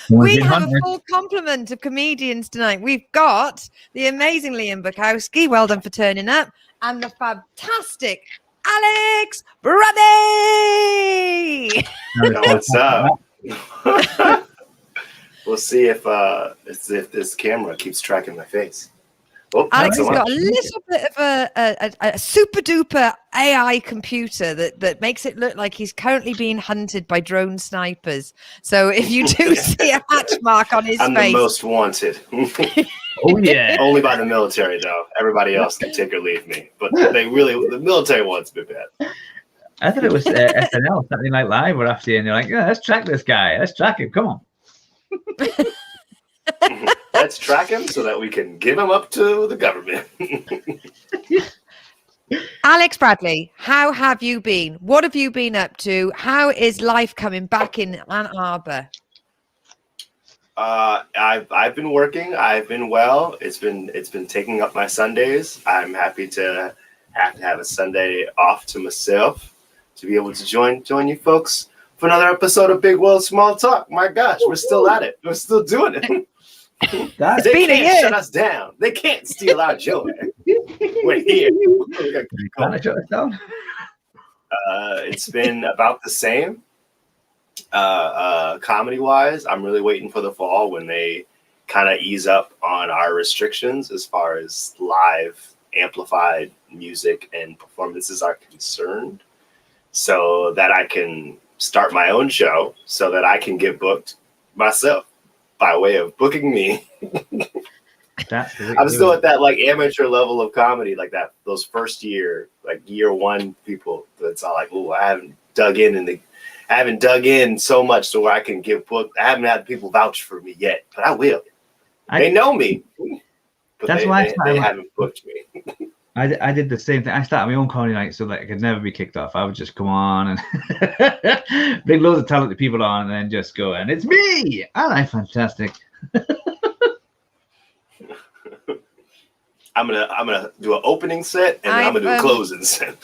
We have a full complement of comedians tonight. We've got the amazing Liam Bukowski. Well done for turning up. And the fantastic Alex Brady. What's up? We'll see if this camera keeps tracking my face. Oh, Alex has got a little bit of a super duper AI computer that makes it look like he's currently being hunted by drone snipers. So if you do see a hatch mark on his face, I'm the most wanted. Oh yeah, only by the military though. Everybody else can take or leave me, but the military wants me bad. I thought it was SNL, Saturday Night Live, were after you, and you're like, yeah, let's track this guy. Let's track him. Come on. Let's track him so that we can give him up to the government. Alex Bradley, how have you been? What have you been up to? How is life coming back in Ann Arbor? I've been working. I've been well. It's been taking up my Sundays. I'm happy to have a Sunday off to myself to be able to join you folks for another episode of Big World Small Talk. My gosh, we're still at it. We're still doing it. They can't shut us down. They can't steal our joy. We're here. It's been about the same. Comedy-wise, I'm really waiting for the fall when they kind of ease up on our restrictions as far as live amplified music and performances are concerned, so that I can start my own show, so that I can get booked myself by way of booking me. I'm still at that like amateur level of comedy, like that those first year, like year one people. That's all like, oh, I haven't dug in so much to where I can get booked. I haven't had people vouch for me yet, but I will. They know me, but that's they haven't booked me. I did the same thing. I started my own comedy night so that I could never be kicked off. I would just come on and bring loads of talented people on and then just go, and it's me. I'm fantastic. I'm gonna do an opening set and I'm gonna do a closing set.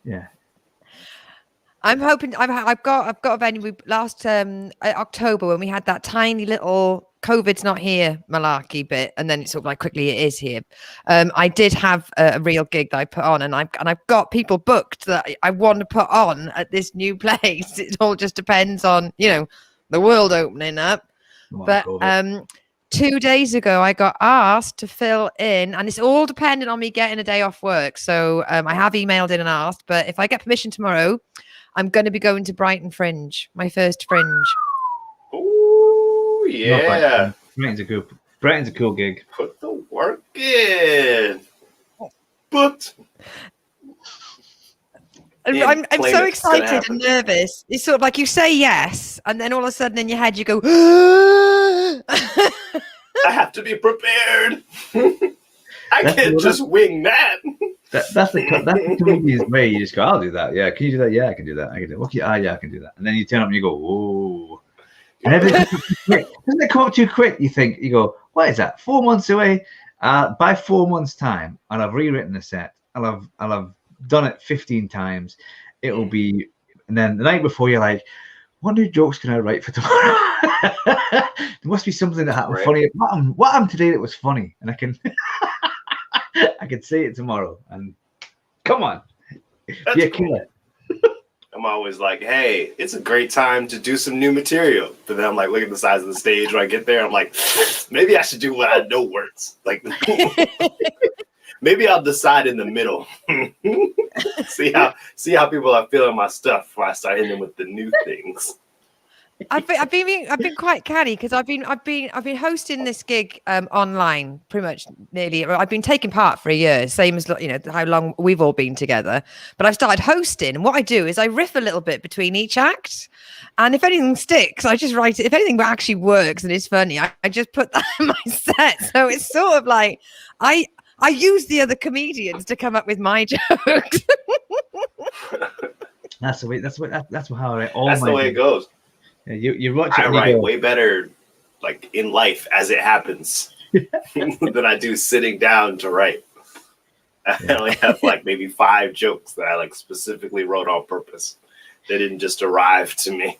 Yeah. I'm hoping I've got a venue. Last October when we had that tiny little COVID's not here malarkey bit, and then it's sort of like quickly it is here. I did have a real gig that I put on, and I've got people booked that I want to put on at this new place. It all just depends on the world opening up. But 2 days ago, I got asked to fill in, and it's all dependent on me getting a day off work. So I have emailed in and asked, but if I get permission tomorrow, I'm going to be going to Brighton Fringe, my first Fringe. Oh yeah, Brighton's a cool gig. Put the work in. Booked. I'm so excited and nervous. It's sort of like you say yes, and then all of a sudden in your head you go, I have to be prepared. I can't just wing that. That's the comedian's way. You just go, I'll do that. Yeah, can you do that? Yeah, I can do that. I can do it. Okay, yeah, I can do that. And then you turn up and you go, whoa. And everything doesn't it come up too quick? You go, what is that? 4 months away? By 4 months' time, I'll have rewritten the set. I'll have done it 15 times. It'll be, and then the night before you're like, what new jokes can I write for tomorrow? There must be something that happened funny. What happened today that was funny? And I can I can say it tomorrow. And come on, be a killer. I'm always like, hey, it's a great time to do some new material. But then I'm like, look at the size of the stage when I get there. I'm like, maybe I should do what I know works. Like, maybe I'll decide in the middle. see how people are feeling my stuff before I start hitting them with the new things. I've been quite canny because I've been hosting this gig online pretty much nearly. I've been taking part for a year, same as how long we've all been together. But I've started hosting, and what I do is I riff a little bit between each act, and if anything sticks, I just write it. If anything actually works and is funny, I just put that in my set. So it's sort of like I use the other comedians to come up with my jokes. That's the way. That's how I. That's the way it goes. Yeah, you watch it. I write way better, like in life as it happens, than I do sitting down to write. I only have like maybe 5 jokes that I like specifically wrote on purpose They didn't just arrive to me.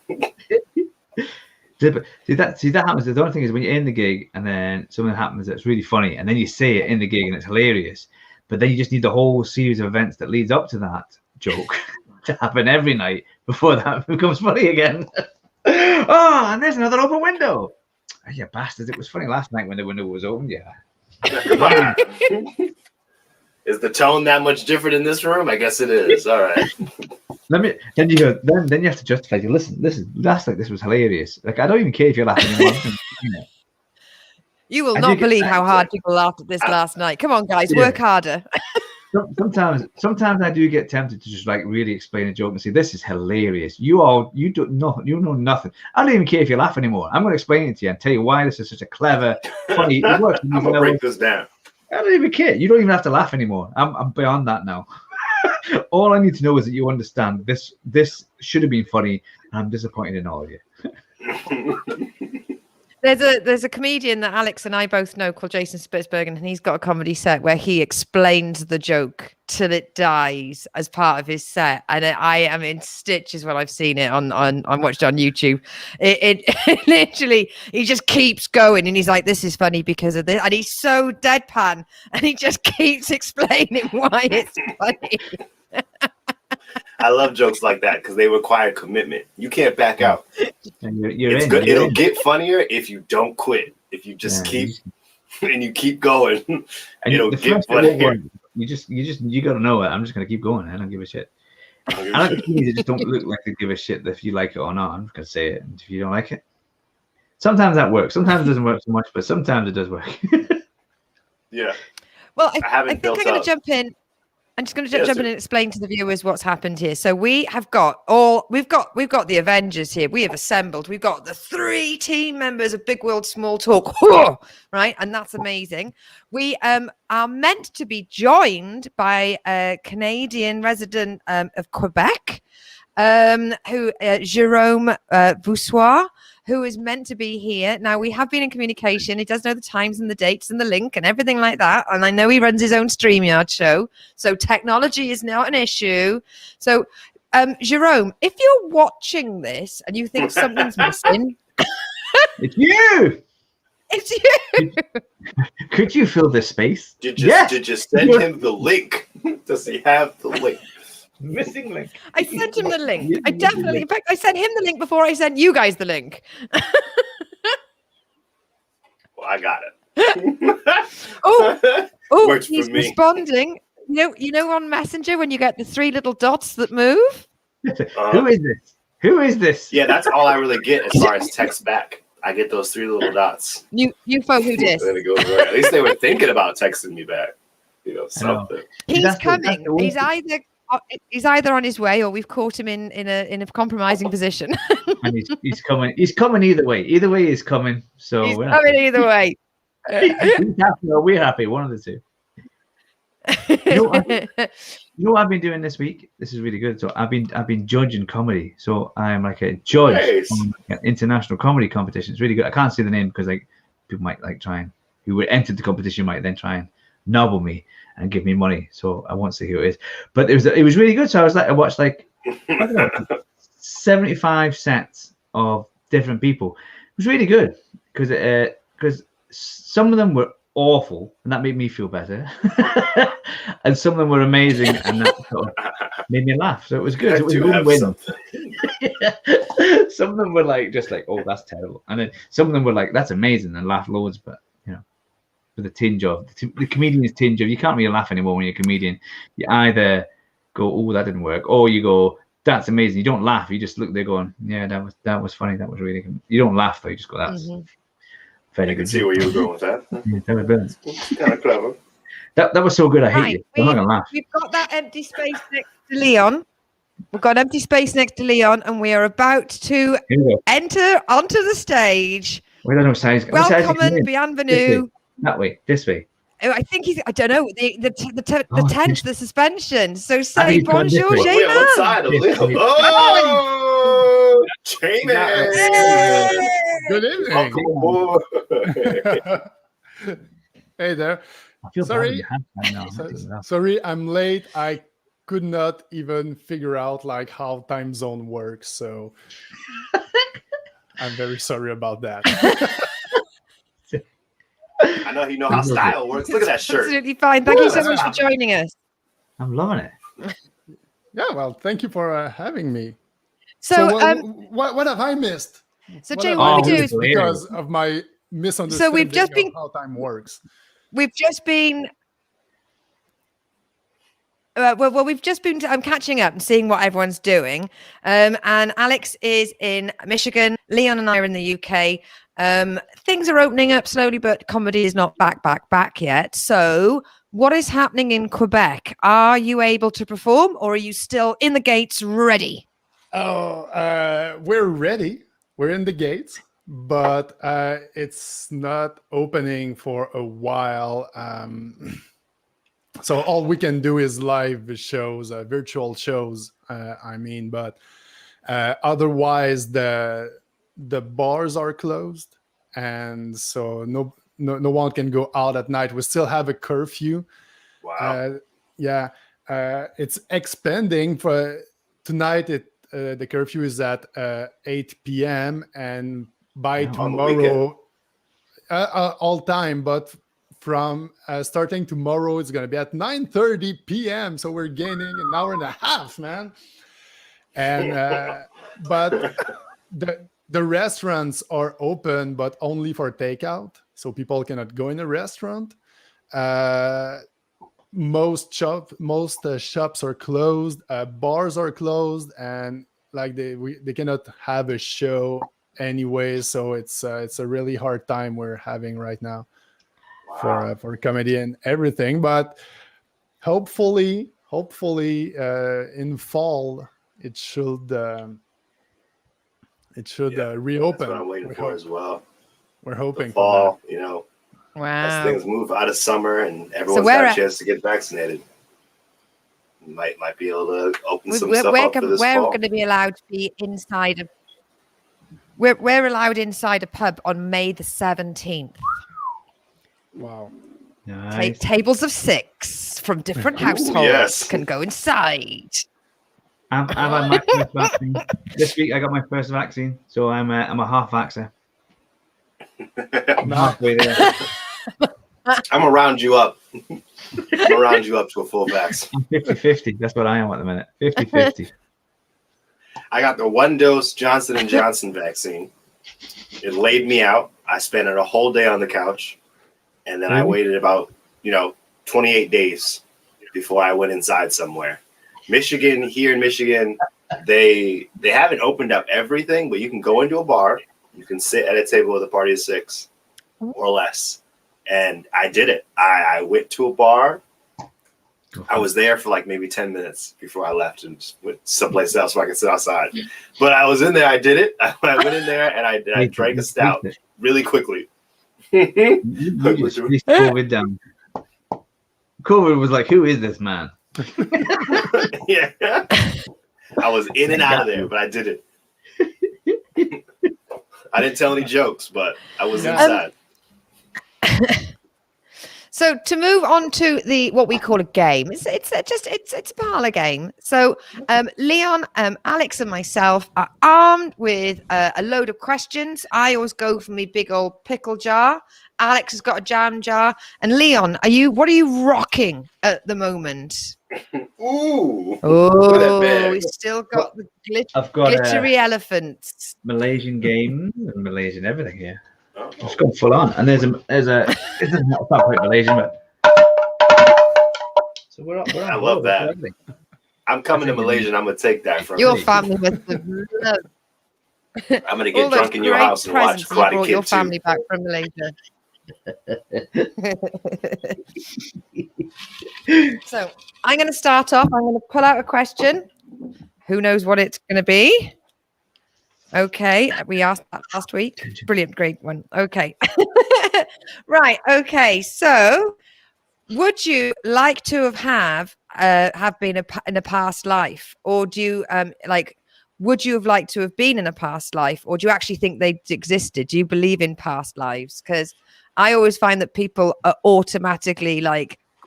See that happens. The only thing is when you're in the gig and then something happens that's really funny, and then you say it in the gig and it's hilarious, but then you just need the whole series of events that leads up to that joke to happen every night before that becomes funny again. Oh, and there's another open window. Oh, you bastards! It was funny last night when the window was open. Yeah. Come on. Is the tone that much different in this room? I guess it is. All right. Then you have to justify. Listen. Last night this was hilarious. Like I don't even care if you're laughing anymore. You will not believe how hard people laughed at this last night. Come on, guys, work harder. Sometimes I do get tempted to just like really explain a joke and say, "This is hilarious." You know nothing. I don't even care if you laugh anymore. I'm going to explain it to you and tell you why this is such a clever, funny. I'm going to break this down. I don't even care. You don't even have to laugh anymore. I'm beyond that now. All I need to know is that you understand this. This should have been funny. And I'm disappointed in all of you. There's a comedian that Alex and I both know called Jason Spitzbergen, and he's got a comedy set where he explains the joke till it dies as part of his set, and I am in stitches when I've seen it on I watched it on YouTube. It literally, he just keeps going, and he's like, "This is funny because of this," and he's so deadpan, and he just keeps explaining why it's funny. I love jokes like that because they require commitment. You can't back out. You're in. It'll get funnier if you don't quit. If you just keep and you keep going, and it'll get funnier. You gotta know it. I'm just gonna keep going. I don't give a shit. I like the comedians that just don't look like they give a shit if you like it or not. I'm just gonna say it. And if you don't like it, sometimes that works. Sometimes it doesn't work so much, but sometimes it does work. Yeah. Well, I think I'm going to jump in. I'm just going to jump in and explain to the viewers what's happened here. So we've got the Avengers here. We have assembled. We've got the 3 team members of Big World Small Talk, right? And that's amazing. We are meant to be joined by a Canadian resident of Quebec, who Jerome Voussoir, who is meant to be here. Now, we have been in communication. He does know the times and the dates and the link and everything like that. And I know he runs his own StreamYard show. So technology is not an issue. So, Jerome, if you're watching this and you think something's missing... It's you! It's you! Could you fill this space? Did you send him the link? Does he have the link? Missing link. I sent him the link. In fact, I sent him the link before I sent you guys the link. Well, I got it. Oh, he's responding. You know, on Messenger when you get the 3 little dots that move. Who is this? Who is this? Yeah, that's all I really get as far as text back. I get those 3 little dots. You folk who dis. At least they were thinking about texting me back. Something. He's coming. He's either on his way or we've caught him in a compromising position. And he's coming. He's coming either way. Either way, he's coming. So he's coming either way. He's happy or we're happy. One of the two. You know what I've been doing this week? This is really good. So I've been judging comedy. So I'm like a judge on an international comedy competition. It's really good. I can't say the name because like people might like try and who would enter the competition might then try and nobble me and give me money, so I won't say who it is. But it was really good. So I watched like 75 sets of different people. It was really good because some of them were awful, and that made me feel better, and some of them were amazing, and that sort of made me laugh. So it was good. It was a good win. Some of them were like just like, oh, that's terrible, and then some of them were like, that's amazing, and laughed loads, but. With a tinge of the comedian's tinge of you can't really laugh anymore when you're a comedian. You either go, oh, that didn't work, or you go, that's amazing. You don't laugh. You just look there going, yeah, that was funny. That was really good. You don't laugh though. You just go, that's very good. I can see where you were going with that. Yeah, that was brilliant. Kind of clever. That was so good. I hate it. I'm not gonna laugh. We've got that empty space next to Leon. We've got empty space next to Leon, and we are about to enter onto the stage. We don't know size. Welcome, bienvenue. That way, this way. Oh, I think he's. I don't know the tent, the suspension. So say bonjour, James. What side of Leon? Oh, James. Good evening. Hey there. I feel sorry, I'm late. I could not even figure out like how time zone works. So I'm very sorry about that. I know you know how style works. Look at that shirt. Absolutely fine. Thank you so Yeah. much for joining us. I'm loving it. Yeah, well, thank you for having me. So, what have I missed? So, What Jay, have what I we do missed is because of my misunderstanding just been- of how time works. we've just been. Well, we've just been. I'm catching up and seeing what everyone's doing. And Alex is in Michigan. Leon and I are in the UK. Things are opening up slowly, but comedy is not back yet. So, what is happening in Quebec? Are you able to perform, or are you still in the gates, ready? Oh, we're ready. We're in the gates, but it's not opening for a while. So all we can do is live shows, virtual shows. But otherwise the bars are closed, and so no one can go out at night. We still have a curfew. Wow. It's expanding for tonight. The curfew is at 8 p.m. and by tomorrow, all time, but from starting tomorrow, it's going to be at 9:30 p.m. So we're gaining an hour and a half, man. And but the restaurants are open, but only for takeout. So people cannot go in a restaurant. Most shops are closed. Bars are closed, and like they cannot have a show anyway. So it's a really hard time we're having right now. Wow. For comedy and everything, but hopefully in fall it should reopen. That's what I'm waiting for as well. We're hoping The fall, for that. as Wow. things move out of summer and everyone's got a chance to get vaccinated, might be able to open some stuff up for this we're fall. going to be allowed to be inside of. We're allowed inside a pub on May the 17th. Wow. Nice. Tables of 6 from different households yes. can go inside. I've had my first vaccine this week. I got my first vaccine, so I'm a half vaxxer. I'm halfway there. I'm gonna round you up. I'm gonna round you up to a full vax. I'm 50-50. That's what I am at the minute. 50-50. I got the 1-dose Johnson & Johnson vaccine. It laid me out. I spent it a whole day on the couch. And then I waited about, 28 days before I went inside somewhere. Here in Michigan, they haven't opened up everything, but you can go into a bar. You can sit at a table with a party of 6 or less. And I did it. I went to a bar. I was there for like maybe 10 minutes before I left and just went someplace else so I could sit outside. But I was in there. I did it. I went in there and I drank a stout really quickly. You just squeezed COVID down. COVID was like, who is this man? Yeah. I was in and out of there, but I did it. I didn't tell any jokes, but I was inside. So to move on to what we call a game, it's a parlor game. So Leon, Alex, and myself are armed with a load of questions. I always go for my big old pickle jar. Alex has got a jam jar, and Leon, what are you rocking at the moment? Ooh! Oh, we still got the glittery elephants. Malaysian games and Malaysian everything here. It's gone full on, and there's a it doesn't not quite Malaysian, but so we're up. I love that. I'm coming to Malaysia, and I'm gonna take that from your you. family with the love. I'm gonna get drunk in your house and watch Karate Kid your 2. family back from Malaysia. So I'm going to start off. I'm going to pull out a question. Who knows what it's going to be? Okay, we asked that last week. Brilliant, great one. Okay. Right. Okay. So, would you like to have been in a past life, or do you would you have liked to have been in a past life, or do you actually think they existed? Do you believe in past lives? Because I always find that people are automatically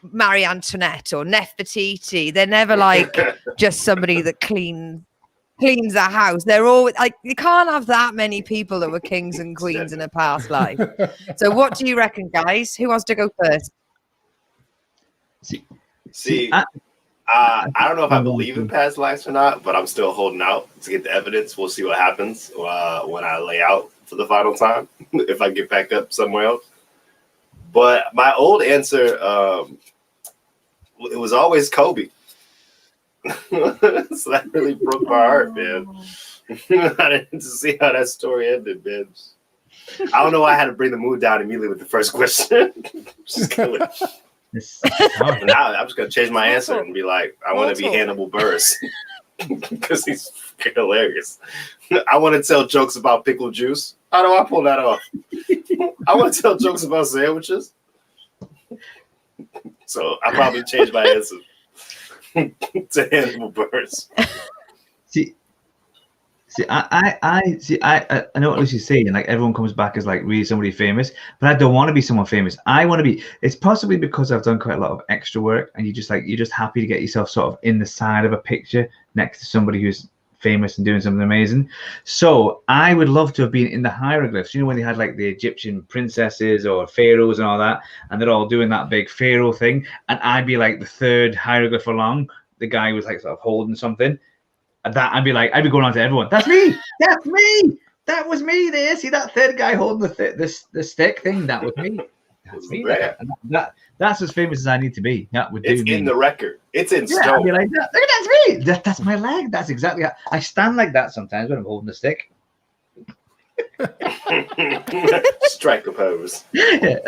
Marie Antoinette or Nefertiti. They're never like just somebody that cleans the house. They're always like, you can't have that many people that were kings and queens in a past life. So what do you reckon, guys? Who wants to go first? See, I don't know if I believe in past lives or not, but I'm still holding out to get the evidence. We'll see what happens when I lay out for the final time, if I get back up somewhere else. But my old answer, it was always Kobe. So that really broke my heart, man. I didn't see how that story ended, man. I don't know why I had to bring the mood down immediately with the first question. Now I'm just gonna change my answer and be like, I want to be Hannibal Buress because he's hilarious. I want to tell jokes about pickle juice. How do I pull that off? I want to tell jokes about sandwiches. So I probably changed my answer to Hannibal Buress. I know what Lucy's saying. Like everyone comes back as like really somebody famous, but I don't want to be someone famous. I want to be. It's possibly because I've done quite a lot of extra work, and you're just happy to get yourself sort of in the side of a picture next to somebody who's famous and doing something amazing. So I would love to have been in the hieroglyphs. You know when they had like the Egyptian princesses or pharaohs and all that, and they're all doing that big pharaoh thing, and I'd be like the third hieroglyph along. The guy was like sort of holding something. That I'd be going on to everyone. That's me. That's me. That was me. There, see that third guy holding the stick thing. That was me. That's me. That's as famous as I need to be. That would do. It's in the record. It's in stone. I'd be like that. Look, that's me. That's my leg. That's exactly. I stand like that sometimes when I'm holding the stick. Striker pose. Yeah,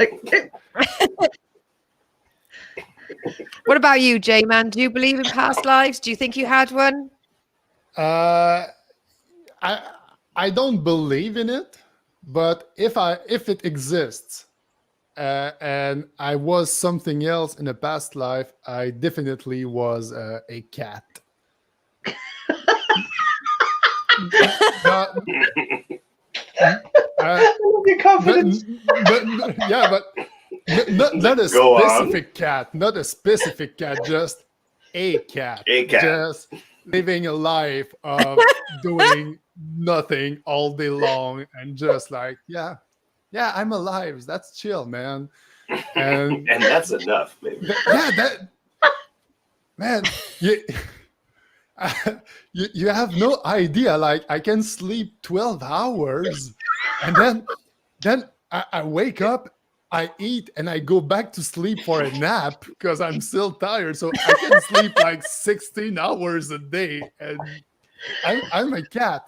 What about you, J-Man? Do you believe in past lives? Do you think you had one? I don't believe in it, but if it exists and I was something else in a past life, I definitely was a cat. Not a specific cat, not a specific cat, just a cat. A cat. Just living a life of doing nothing all day long and just like, yeah, I'm alive. That's chill, man. And that's enough, baby. You have no idea. Like I can sleep 12 hours and then I wake up, I eat, and I go back to sleep for a nap because I'm still tired. So I can sleep like 16 hours a day, and I'm a cat,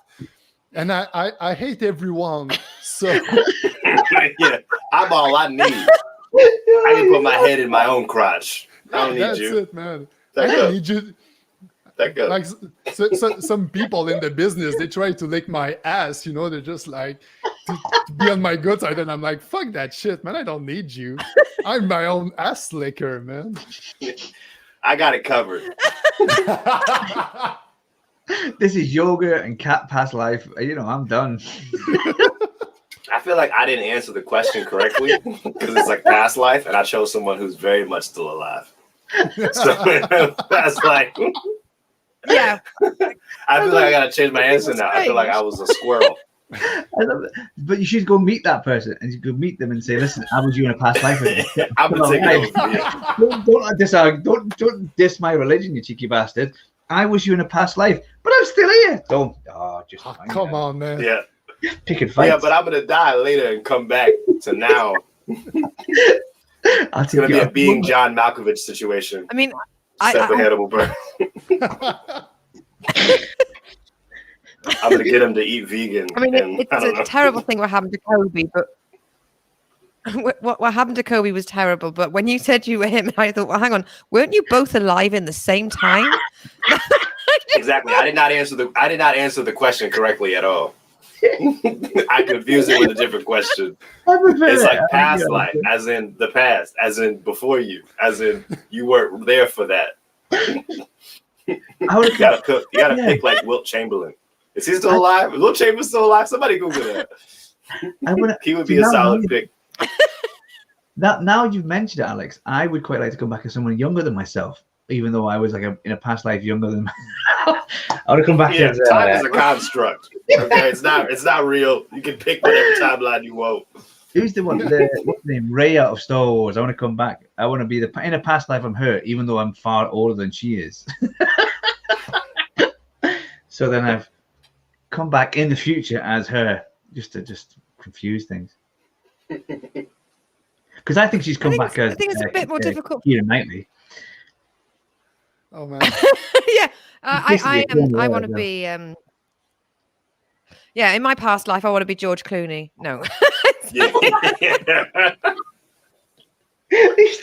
and I hate everyone. So yeah, I'm all I need. I can put my head in my own crotch. I don't need that's you. That's it, man. I don't need you. Like so some people in the business, they try to lick my ass, they're just like to be on my good side, and I'm like, fuck that shit, man. I don't need you. I'm my own ass licker, man. I got it covered. This is yoga and cat past life. I'm done. I feel like I didn't answer the question correctly because it's like past life, and I chose someone who's very much still alive. So that's like. Yeah. I feel like I gotta change my answer now. I feel like I was a squirrel. I love it. But you should go meet that person, and you go meet them and say, "Listen, I was you in a past life." I'm gonna take it over. Don't diss my religion, you cheeky bastard. I was you in a past life, but I'm still here. Don't. Come on, man. Yeah. Picking fights. Yeah, but I'm gonna die later and come back to now. It's gonna be a being John Malkovich situation. I mean, except for Hannibal Buress. I'm gonna get him to eat vegan. I mean, it's a terrible thing what happened to Kobe, but what happened to Kobe was terrible. But when you said you were him, I thought, well, hang on, weren't you both alive in the same time? Exactly. I did not answer the question correctly at all. I confused it with a different question. It's like past life, as in the past, as in before you, as in you weren't there for that. You gotta pick like Wilt Chamberlain. Is he still alive? Is Wilt Chamberlain still alive? Somebody Google that. He would be a solid pick. That now you've mentioned it, Alex, I would quite like to come back as someone younger than myself, even though I was like in a past life younger than. I want to come back Yeah, as time is a construct. Okay, it's not real. You can pick whatever timeline you want. who's the one? What's the name? Rey out of Star Wars. I want to come back. I want to be in a past life I'm her, even though I'm far older than she is. So then I've come back in the future as her, just to confuse things. Because I think she's come back as. I think it's a bit more difficult. Keira Knightley. Oh man. Yeah, I want to be. Yeah, in my past life, I want to be George Clooney. No. Yeah. I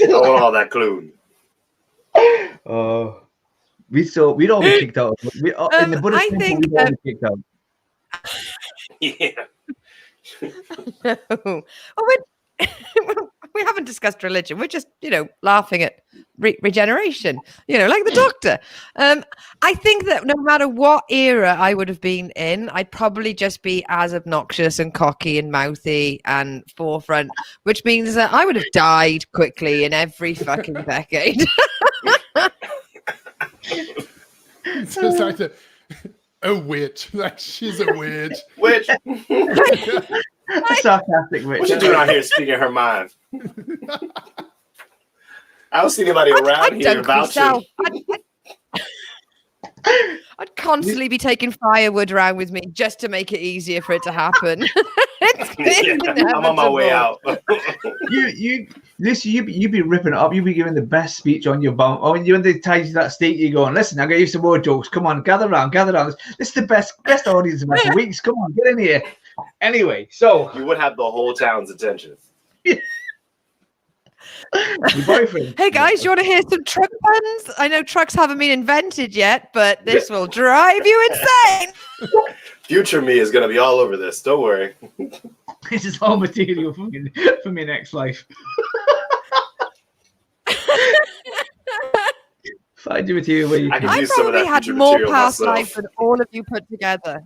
want all that clue. Oh, we'd all be kicked out. In the Buddhist temple, we'd all be kicked out. Yeah. No. We haven't discussed religion. We're just, laughing at regeneration, like the Doctor. I think that no matter what era I would have been in, I'd probably just be as obnoxious and cocky and mouthy and forefront, which means that I would have died quickly in every fucking decade. It's just like a witch. Like she's a witch. Witch. A sarcastic witch. What you doing out here speaking her mind? I don't see anybody around here vouching. I'd constantly be taking firewood around with me just to make it easier for it to happen. I'm on my way out. You'd be ripping it up. You'd be giving the best speech on your bum. Oh, when you're in the ties of that state, you're going, listen, I'm going to give you some more jokes. Come on, gather around. This is the best audience of for weeks. Come on, get in here. Anyway, so. You would have the whole town's attention. Your boyfriend. Hey guys, you want to hear some truck puns? I know trucks haven't been invented yet, but this will drive you insane. Future me is going to be all over this. Don't worry. This is all material for me next life. Find your material where you can. I probably had more past life than all of you put together.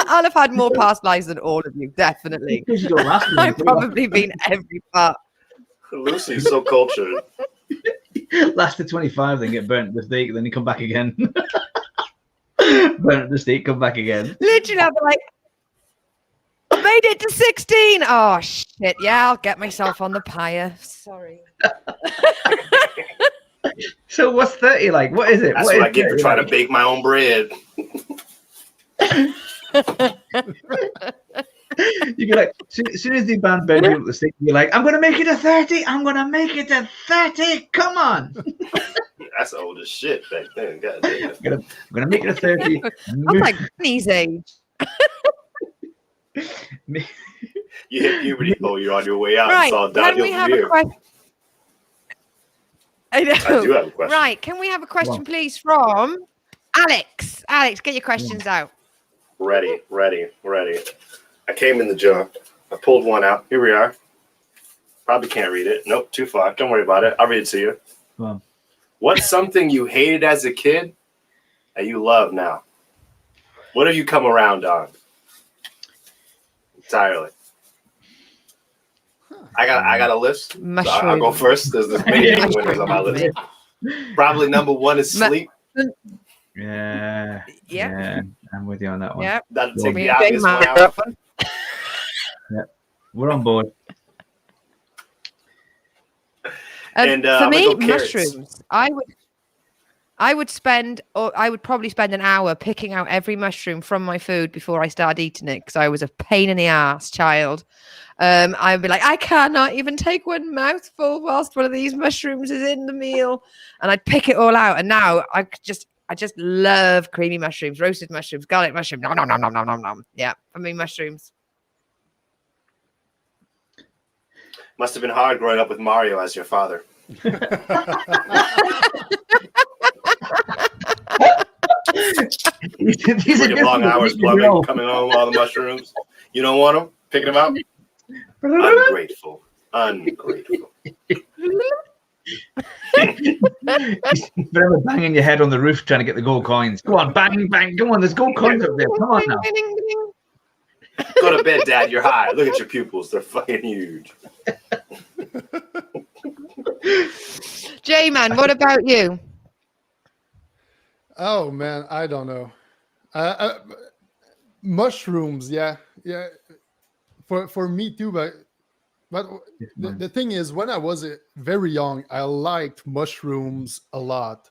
I'll have had more past lives than all of you, definitely. I've probably been every part. Lucy's so cultured. Last to 25, then get burnt at the stake, then you come back again. Burnt at the stake, come back again. Literally, I'll be like, I made it to 16. Oh, shit. Yeah, I'll get myself on the pyre. Sorry. So what's 30 like? What is it? That's what I get for trying to bake my own bread. You go like, as soon as the band bend you at the stake, you're like, I'm gonna make it to 30. I'm gonna make it to 30. Come on. That's old as shit back then. God damn. I'm gonna make it to 30. I'm like Benny's age. You hit puberty. Oh, you're on your way out. Right. It's all Can downhill we from have here. a question? I know. I do have a question. Right. Can we have a question, please, from Alex? Alex, get your questions out. Ready. I came in the jar. I pulled one out. Here we are. Probably can't read it. Nope, too far. Don't worry about it. I'll read it to you. Come on. What's something you hated as a kid that you love now? What have you come around on? Entirely. I got a list. So I'll go first. There's many different winners on my list. Probably number one is sleep. Yeah, I'm with you on that one. Yeah, that'll take the obvious one out. Yeah, we're on board. And for me, mushrooms. I would probably spend an hour picking out every mushroom from my food before I started eating it because I was a pain in the ass child. I'd be like, I cannot even take one mouthful whilst one of these mushrooms is in the meal, and I'd pick it all out. And now I just love creamy mushrooms, roasted mushrooms, garlic mushrooms. Nom. Yeah, for me, mushrooms. Must have been hard growing up with Mario as your father. These are long hours plumbing, coming home with all the mushrooms. You don't want them? Picking them out? Ungrateful. Forever banging your head on the roof trying to get the gold coins. Go on, bang. Come on, there's gold coins up there. Come on now. Go to bed, Dad. You're high. Look at your pupils. They're fucking huge. J-Man, what about you? Oh man, I don't know. Mushrooms, yeah. For me too, but the thing is, when I was very young, I liked mushrooms a lot.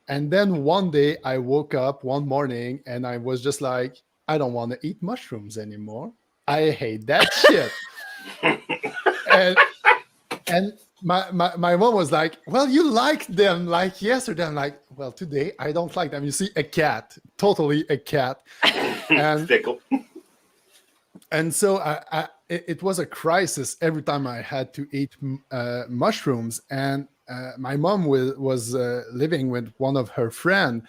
And then one day I woke up one morning and I was just like, I don't want to eat mushrooms anymore. I hate that shit. and my mom was like, well, you liked them like yesterday. I'm like, well, today I don't like them. You see, a cat, totally a cat. And Fickle. And so it was a crisis every time I had to eat mushrooms. And my mom was living with one of her friends.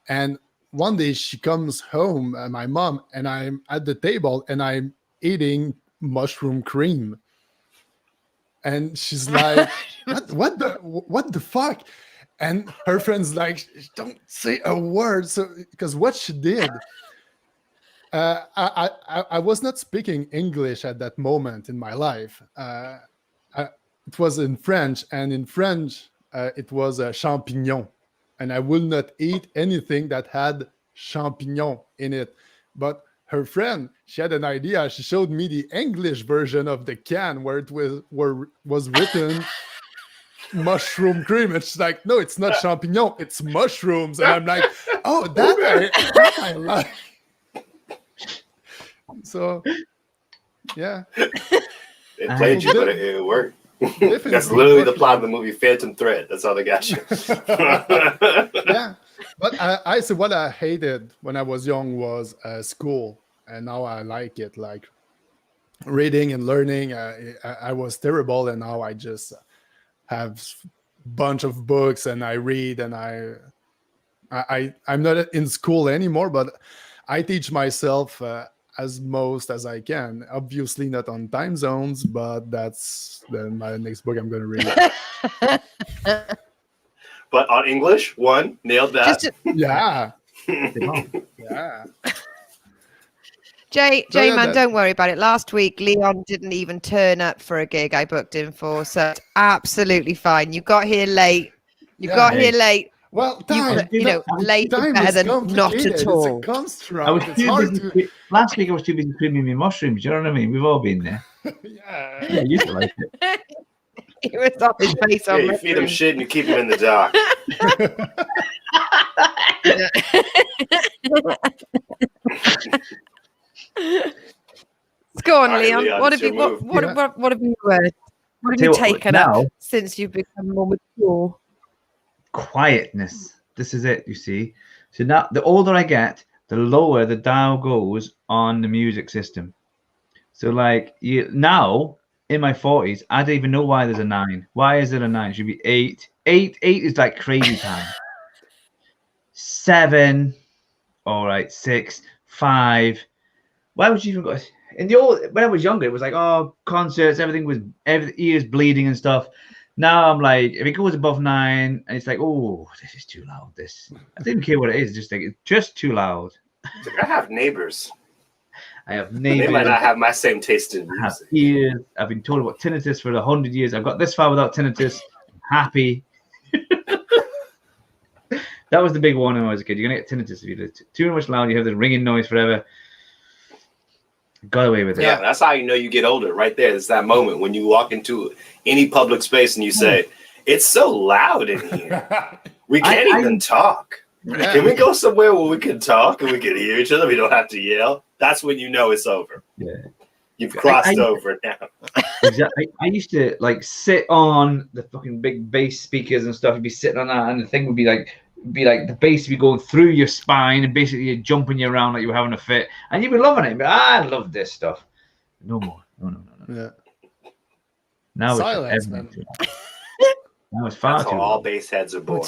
And one day she comes home, my mom, and I'm at the table and I'm eating mushroom cream. And she's like, what the fuck? And her friend's like, don't say a word. So because what she did, I was not speaking English at that moment in my life. It was in French, and in French, it was a champignon. And I will not eat anything that had champignon in it. But her friend, she had an idea. She showed me the English version of the can where it was written mushroom cream. And she's like, no, it's not champignon, it's mushrooms. And I'm like, oh, that I like. So, yeah. It played you, but it worked. That's literally the plot of the movie Phantom Thread. That's how they got you. Yeah. But I said what I hated when I was young was school. And now I like it. Like reading and learning, I was terrible. And now I just have a bunch of books and I read and I'm not in school anymore, but I teach myself as most as I can. Obviously not on time zones, but that's my next book I'm going to read. But on English, one, nailed that. Yeah. Yeah. J-Man, don't worry about it. Last week, Leon didn't even turn up for a gig I booked him for, so it's absolutely fine. You got here late. Here late. Well, time, late time better is than not at all. It's a construct. I was last week I was too busy creaming me mushrooms. You know what I mean? We've all been there. Yeah. Yeah, you used to like it. He was off his face on you feed him shit and you keep him in the dark. Go on, Right, Leon. What have you taken up since you've become more mature? Quietness. This is it, you see. So now the older I get, the lower the dial goes on the music system. So like now in my 40s, I don't even know why there's a 9. Why is there a 9? It should be 8. 8 is like crazy time. 7, all right, 6, 5. Why would you even go? In the old, when I was younger, it was like, oh, concerts, every ears bleeding and stuff. Now I'm like, if it goes above 9, and it's like, oh, this is too loud. I didn't care what it is. Just like it's just too loud. I have neighbors. I have neighbors. They might not have my same taste in music. I have ears. I've been told about tinnitus for 100 years. I've got this far without tinnitus. I'm happy. That was the big one when I was a kid. You're gonna get tinnitus if you do too much loud. You have the ringing noise forever. Got away with it. Yeah, that's how you know you get older. Right there, it's that moment when you walk into any public space and you say, "It's so loud in here. We can't even talk. Yeah. Can we go somewhere where we can talk and we can hear each other? We don't have to yell." That's when you know it's over. Yeah, you've crossed over now. Exactly. I used to like sit on the fucking big bass speakers and stuff. You'd be sitting on that, and the thing would be like the bass would be going through your spine, and basically you're jumping you around like you were having a fit, and you'd be loving it. But I love this stuff. No more. No. Yeah. Now silence, it's man. Now it's far That's too how all loud. bass heads are born.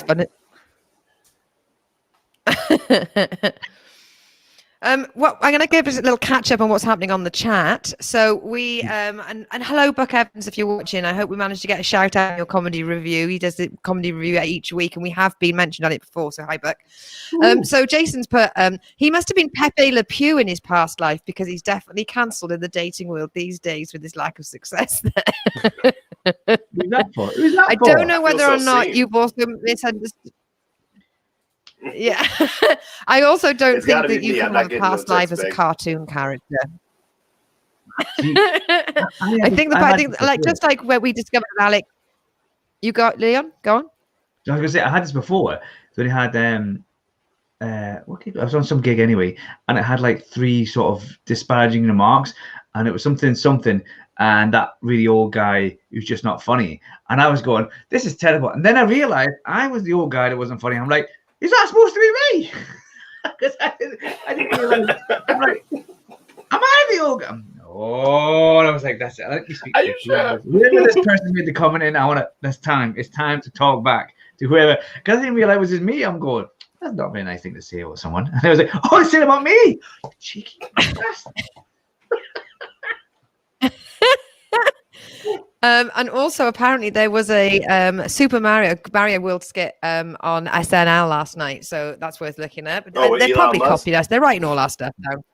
Well, I'm going to give us a little catch up on what's happening on the chat. So we and hello, Buck Evans, if you're watching. I hope we managed to get a shout out in your comedy review. He does the comedy review each week, and we have been mentioned on it before. So hi, Buck. So Jason's put he must have been Pepe Le Pew in his past life because he's definitely cancelled in the dating world these days with his lack of success. Who's that for? Who's that I for? don't know whether or not seen. you've also misunderstood. Yeah, I also don't It's gotta think that be you me. can I'm not have a getting no past life text as a back. cartoon character. See, I think just like where we discovered Alec. You got Leon? Go on. I was gonna say I had this before. So they had what gig? I was on some gig anyway, and it had like 3 sort of disparaging remarks, and it was something, and that really old guy who's just not funny. And I was going, this is terrible. And then I realized I was the old guy that wasn't funny. I'm like, is that supposed to be me? Because I didn't realize. I'm like, am I the old guy? Oh, and I was like, that's it. Let me speak. Are you sure? Whoever this person made the comment in, I want to. It's time to talk back to whoever. Because I didn't realize it was just me. I'm going, that's not a very nice thing to say about someone. And I was like, oh, it's saying about me. Cheeky bastard. And also apparently there was a Super Mario World skit on SNL last night, so that's worth looking at. Oh, They're Elon probably Musk? copied us. They're writing all our stuff now.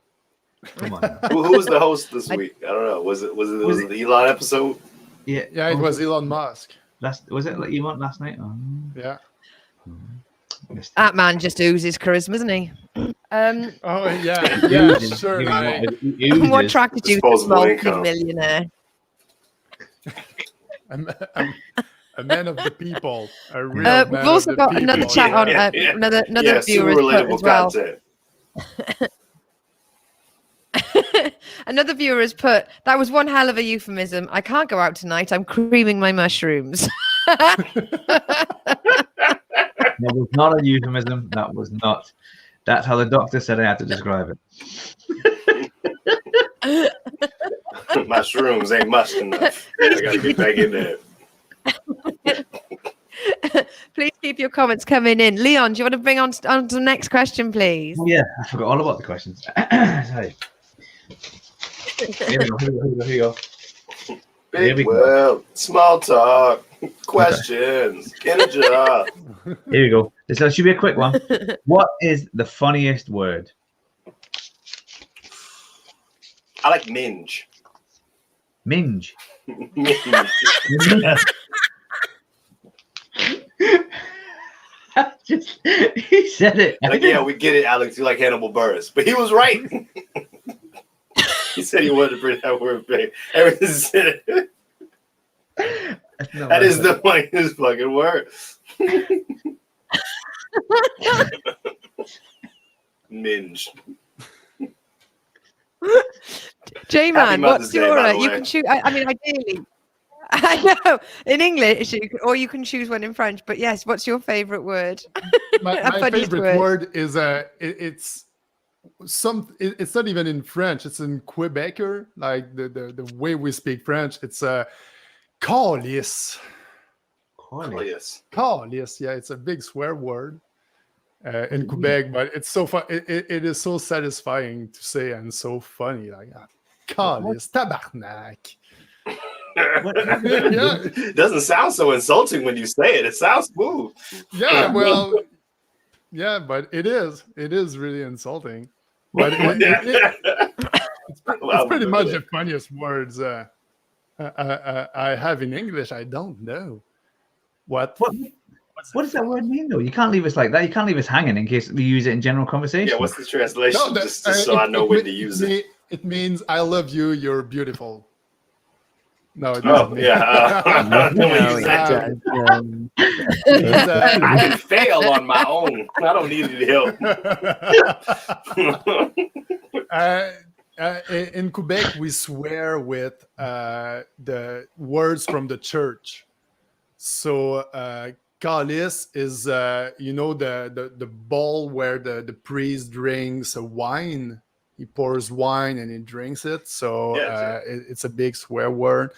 Come on. Who was the host this week? I don't know. Was it the Elon episode? Yeah, Yeah, it was Elon Musk. Was it like you want last night? Oh, Yeah. missed it. That man just oozes charisma, doesn't he? Oh yeah, yeah, sure. What attracted you to this Disposable income. multi-millionaire? A man of the people. A real We've man also of the got another people. chat on Yeah. another Yeah, viewer super has put relatable as well. content. Another viewer has put, that was one hell of a euphemism. I can't go out tonight. I'm creaming my mushrooms. That was not a euphemism. That was not. That's how the doctor said I had to describe it. Mushrooms ain't much enough. I gotta get back in there. Please keep your comments coming in. Leon, do you want to bring on to the next question, please? Oh, yeah, I forgot all about the questions. Sorry. Here we go. Here we go. Big well, small talk, questions, get a job. Here we go. This should be a quick one. What is the funniest word? I like minge. Minge. Minge. He said it. Like, yeah, we get it, Alex. You like Hannibal Buress, but he was right. He said he wanted to bring that word back. Everything said it. That is the funniest fucking word. Minge. J-Man, what's Mother's Day, your by the you way. can choose. I mean, ideally, I know in English, or you can choose one in French. But yes, what's your favorite word? My funniest favorite word is it's not even in French. It's in Quebecer, like the way we speak French. It's calice. Oh, yes. Calice. Yeah, it's a big swear word in Quebec, but it's so fun. It is so satisfying to say and so funny. Like calice, tabarnak. Yeah. It doesn't sound so insulting when you say it. It sounds smooth. Yeah, well, yeah, but it is really insulting. But it's pretty much the funniest words I have in English. I don't know what does that word mean, though? You can't leave us like that. You can't leave us hanging in case we use it in general conversation. Yeah, what's the translation? No, just so I know when to use it. It means I love you. You're beautiful. No, it Oh, doesn't mean. yeah. I can fail on my own. I don't need any help. In Quebec, we swear with the words from the church. So, calice is, the bowl where the priest drinks a wine. He pours wine and he drinks it. So it's a big swear word.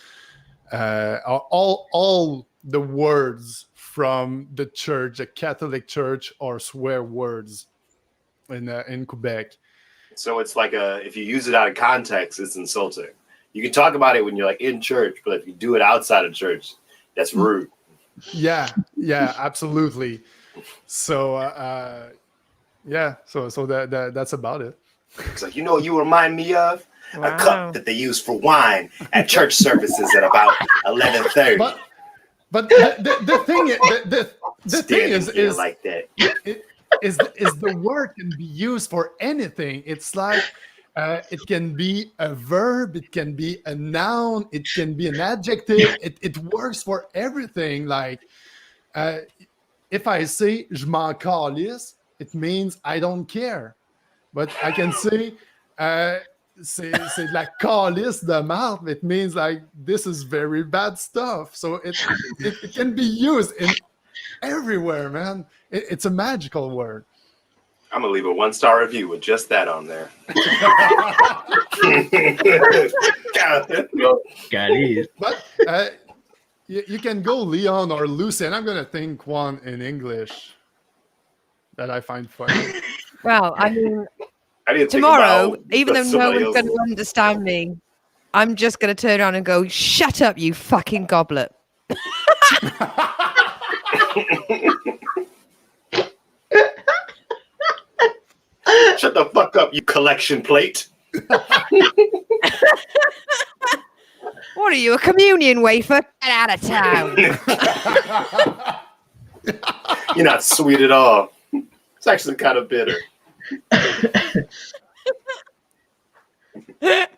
All the words from the church, the Catholic Church, are swear words in Quebec. So it's like if you use it out of context, it's insulting. You can talk about it when you're like in church, but if you do it outside of church, that's rude. Yeah, absolutely. So so that's about it. It's like, you remind me of a Wow. cup that they use for wine at church services at about 11:30. But the thing is, the thing is like that. is the word can be used for anything. It's like it can be a verb, it can be a noun, it can be an adjective. It works for everything. Like if I say je m'en calisse, it means I don't care. But I can say c'est de la calice de marde. It means like this is very bad stuff. So it can be used in everywhere, man. It's a magical word. I'm gonna leave a 1-star review with just that on there. But you can go Leon or Lucy, and I'm gonna think one in English that I find funny. Well, I mean, I didn't think tomorrow, about even though no somebody one's going else's. to understand me, I'm just going to turn around and go, "Shut up, you fucking goblet." Shut the fuck up, you collection plate. What are you, a communion wafer? Get out of town. You're not sweet at all. It's actually kind of bitter.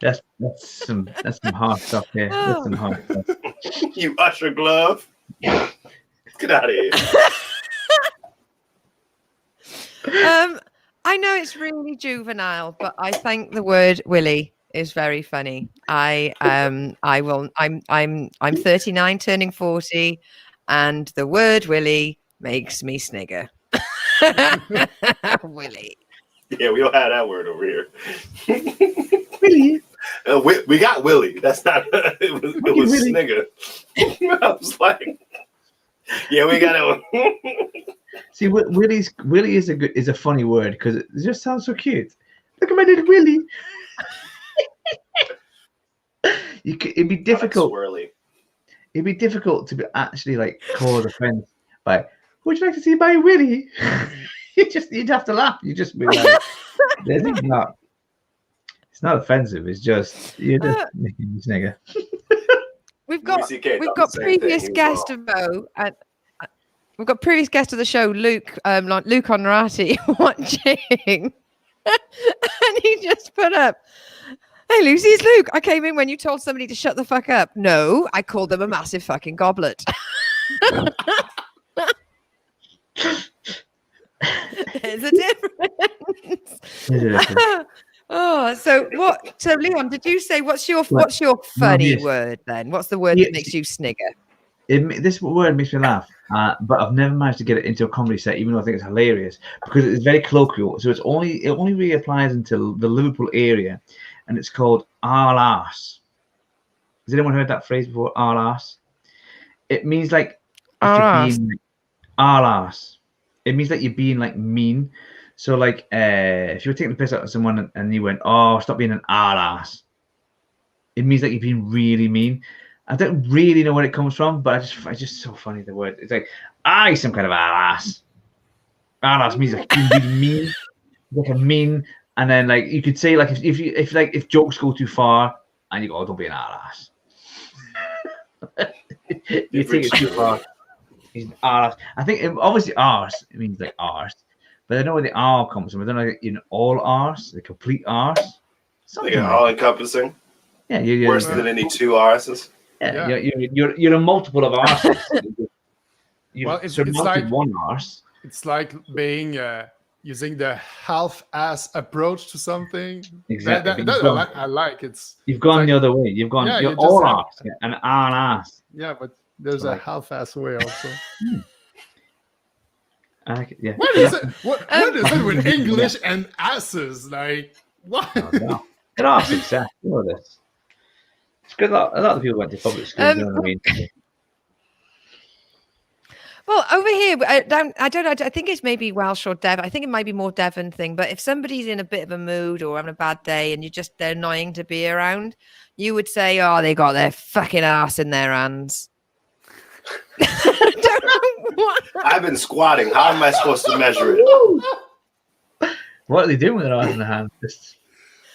That's some hard stuff here. That's some hard stuff. You usher glove. Get out of here. I know it's really juvenile, but I think the word Willie is very funny. I'm 39 turning 40, and the word Willie makes me snigger. Willie. Yeah, we don't have that word over here. Willie. We got Willie. That's not. It was Willie. snigger. I was like, yeah, we got it. See, Willie is a funny word because it just sounds so cute. Look at my little Willie. It'd be difficult. Swirly. It'd be difficult to actually like cause offense by. Would you like to see my Willie? You'd have to laugh. You just be like, it's not offensive. It's just you're just making me snigger. We've got previous guest of Mo, and we've got previous guest of the show, Luke, like Luke Honorati, watching, and he just put up, "Hey Lucy, it's Luke. I came in when you told somebody to shut the fuck up. No, I called them a massive fucking goblet." There's a difference. Oh, so what? So Leon, did you say what's your funny word then? What's the word that makes you snigger? This word makes me laugh, but I've never managed to get it into a comedy set, even though I think it's hilarious because it's very colloquial. So it only really applies into the Liverpool area, and it's called "all arse." Has anyone heard that phrase before? All arse. It means like all arse. It means that you're being like mean. So like if you were taking the piss out of someone and you went, "Oh, stop being an ass," it means that you're being really mean. I don't really know where it comes from, but it's just so funny, the word. It's like, some kind of ass. Ass means like being really mean, like a mean. And then like you could say like if jokes go too far and you go, "Oh, don't be an ass." You take it too far. He's an arse. I think obviously arse, it means like arse, but I don't know where the R comes from. I don't know, all arse, the complete arse. Like all encompassing. Yeah, you're worse than any two arses. Yeah. You're a multiple of arses. It's like one arse. It's like being using the half-ass approach to something. Exactly. I like. You've gone the other way. You've gone. You're all arse and an ass. Yeah, but there's a half-ass way also. I like it, yeah. What is it? What is it with English and asses? Like what? Oh, no. It are success. You know this. It's good. A lot of people went to public school. You know what I mean? Well, over here, I don't know. I think it's maybe Welsh or Devon. I think it might be more Devon thing. But if somebody's in a bit of a mood or having a bad day and they're annoying to be around, you would say, "Oh, they got their fucking ass in their hands." I don't know what. I've been squatting. How am I supposed to measure it? What are they doing with their eyes in their hands? Just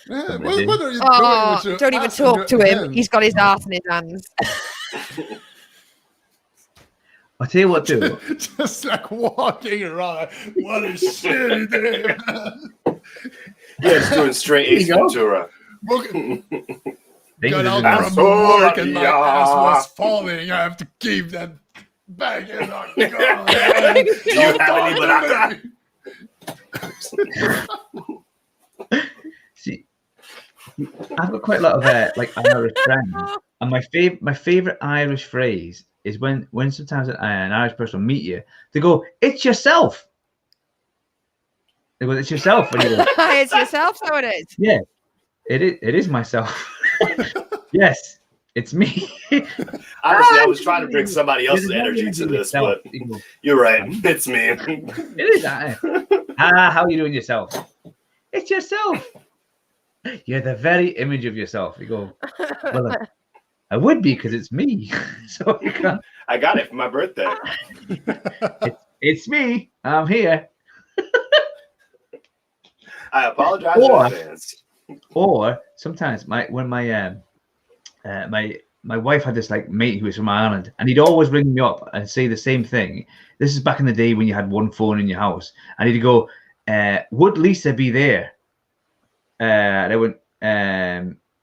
What Somebody did. are you doing Oh, with your don't even ass in talk your to him. hand? He's got his ass in his hands. I'll tell you what, do. Just like walking around. What a shitty day, man. Yeah, just doing straight Ace There you go. Ventura. Look, Things got are out just- from work and my ass Yeah. was falling. I have to keep that back in. Oh, Do you have any banana? See, I've got quite a lot of like Irish friends, and my favorite Irish phrase is when sometimes an Irish person will meet you, they go, "It's yourself." They go, "It's yourself." And you go, It's yourself, so it is. "Yeah, it is myself." Yes, it's me. Honestly, I was trying to bring somebody else's energy to this, but You go, you're right. It's me. it is that. How are you doing yourself? It's yourself. You're the very image of yourself. You go, well, I would be because it's me. So you can't. I got it for my birthday. It's me. I'm here. I apologize Or- in advance. Or sometimes when my wife had this like mate who was from Ireland, and he'd always ring me up and say the same thing. This is back in the day when you had one phone in your house, and he'd go, "Would Lisa be there?" And I went,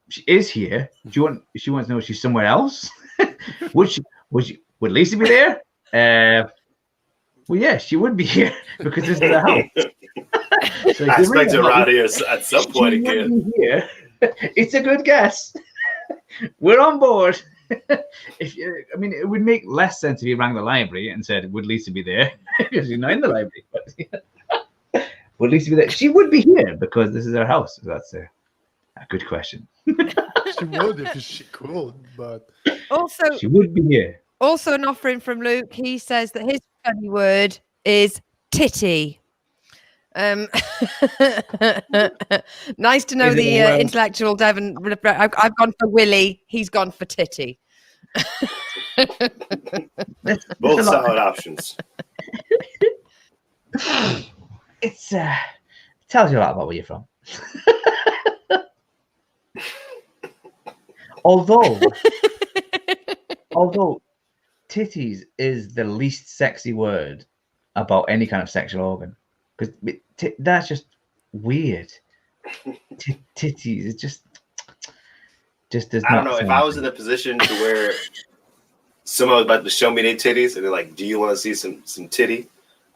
"She is here. She wants to know if she's somewhere else." Would Lisa be there? Well, yeah, she would be here because this is the house. So if I you ring expect her her up, around here at some point she again. would be here. It's a good guess. We're on board. I mean, it would make less sense if you rang the library and said, "Would Lisa be there?" Because you're not in the library. But would Lisa be there? She would be here because this is her house. So that's a good question. She would if she could, but Also, She would be here. also an offering from Luke. He says that his funny word is titty. Nice to know Is it the all, intellectual Devon. I've gone for Willie. He's gone for titty. Both solid options. It's tells you a lot about where you're from. although titties is the least sexy word about any kind of sexual organ, because that's just weird. Titties, it just does not. I don't know. If sound I was in good. a position to where someone was about to show me their titties and they're like, "Do you want to see some titty?"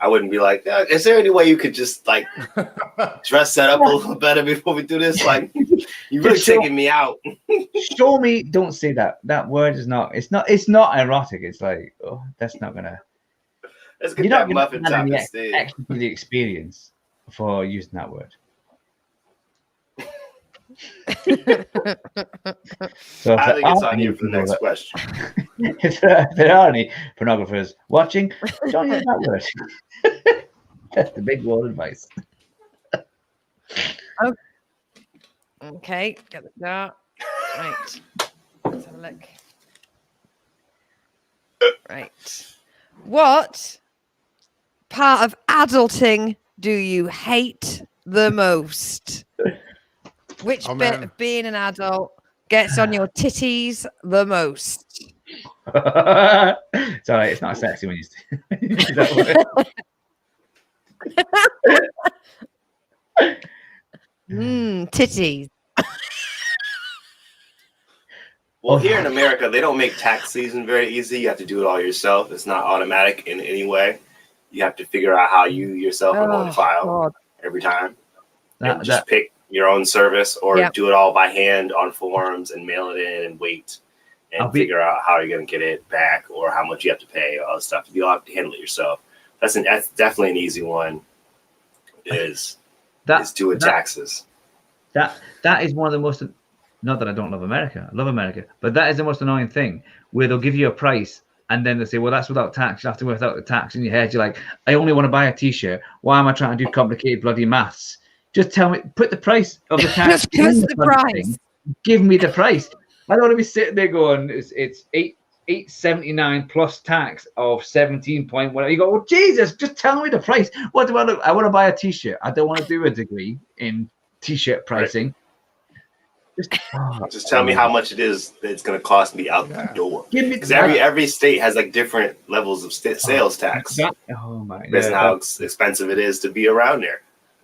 I wouldn't be like, "Is there any way you could just like dress that up a little better before we do this?" Like, you're really Just show- taking me out. Show me. Don't say that. That word is not. It's not erotic. It's like, oh, that's not gonna. Let's get that muffin not top having instead. extra the experience for using that word. So I think it's on any you for the next people question. if there are any pornographers watching, don't use that word. That's the big world advice. Okay, get the dart. Right. Let's have a look. Right. What part of adulting do you hate the most? Which Oh, bit man. of being an adult gets on your titties the most? It's all right. It's not sexy when you use that word. Titties. Well, here in America, they don't make tax season very easy. You have to do it all yourself. It's not automatic in any way. You have to figure out how you yourself are going to file God. every time. That- And just pick your own service or Yep. do it all by hand on forms and mail it in and wait and figure out how you're going to get it back or how much you have to pay, all this stuff. You'll have to handle it yourself. That's definitely an easy one is doing taxes. That is one of the most. Not that I don't love America. I love America, but that is the most annoying thing where they'll give you a price And then they say, well, that's without tax. You have to work out the tax in your head. You're like, I only want to buy a T-shirt. Why am I trying to do complicated bloody maths? Just tell me, put the price of the tax. Just give us the price. Give me the price. I don't want to be sitting there going, it's $8.79 plus tax of 17 point whatever. You go, well, Jesus, just tell me the price. What do I look? I want to buy a T-shirt. I don't want to do a degree in T-shirt pricing. Right. Just tell me how much it is that it's going to cost me out the door. Because every state has like different levels of sales tax. Oh my! Based on how expensive it is to be around there.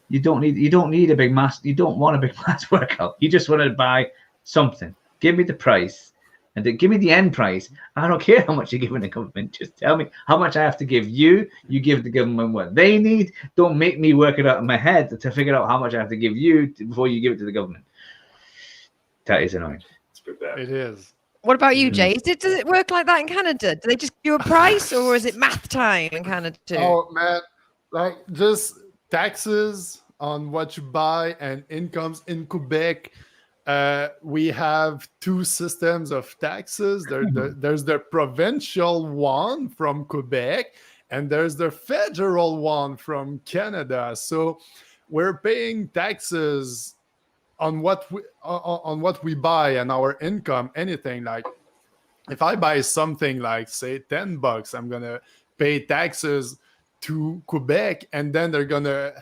You don't need a big mass. You don't want a big mass workout. You just want to buy something. Give me the price, and then give me the end price. I don't care how much you're giving the government. Just tell me how much I have to give you. You give the government what they need. Don't make me work it out in my head to figure out how much I have to give you before you give it to the government. That is annoying. It's pretty bad. It is. What about you, Jay? Does it work like that in Canada? Do they just give you a price, or is it math time in Canada too? Oh man, like just taxes on what you buy and incomes in Quebec. We have two systems of taxes. There's the provincial one from Quebec, and there's the federal one from Canada. So we're paying taxes on what we buy and our income. Anything like if I buy something like say $10, I'm gonna pay taxes to Quebec, and then they're gonna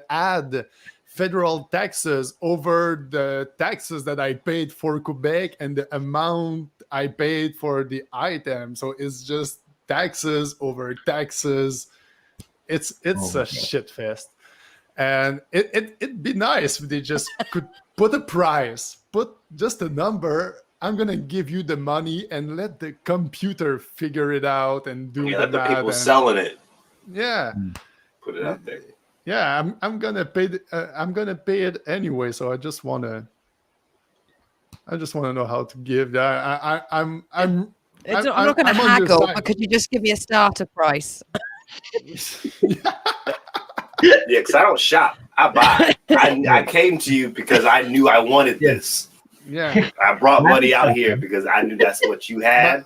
add federal taxes over the taxes that I paid for Quebec and the amount I paid for the item. So it's just taxes over taxes. It's a shit fest. And it'd be nice if they just could put a price, put just a number. I'm gonna give you the money and let the computer figure it out and do let the people selling it. Yeah, put it out there. Yeah, I'm gonna pay. I'm gonna pay it anyway. So I just wanna know how to give that. I'm not gonna haggle, but could you just give me a starter price? Yeah, because I don't shop. I buy. I came to you because I knew I wanted this. Yeah. I brought money out here because I knew that's what you had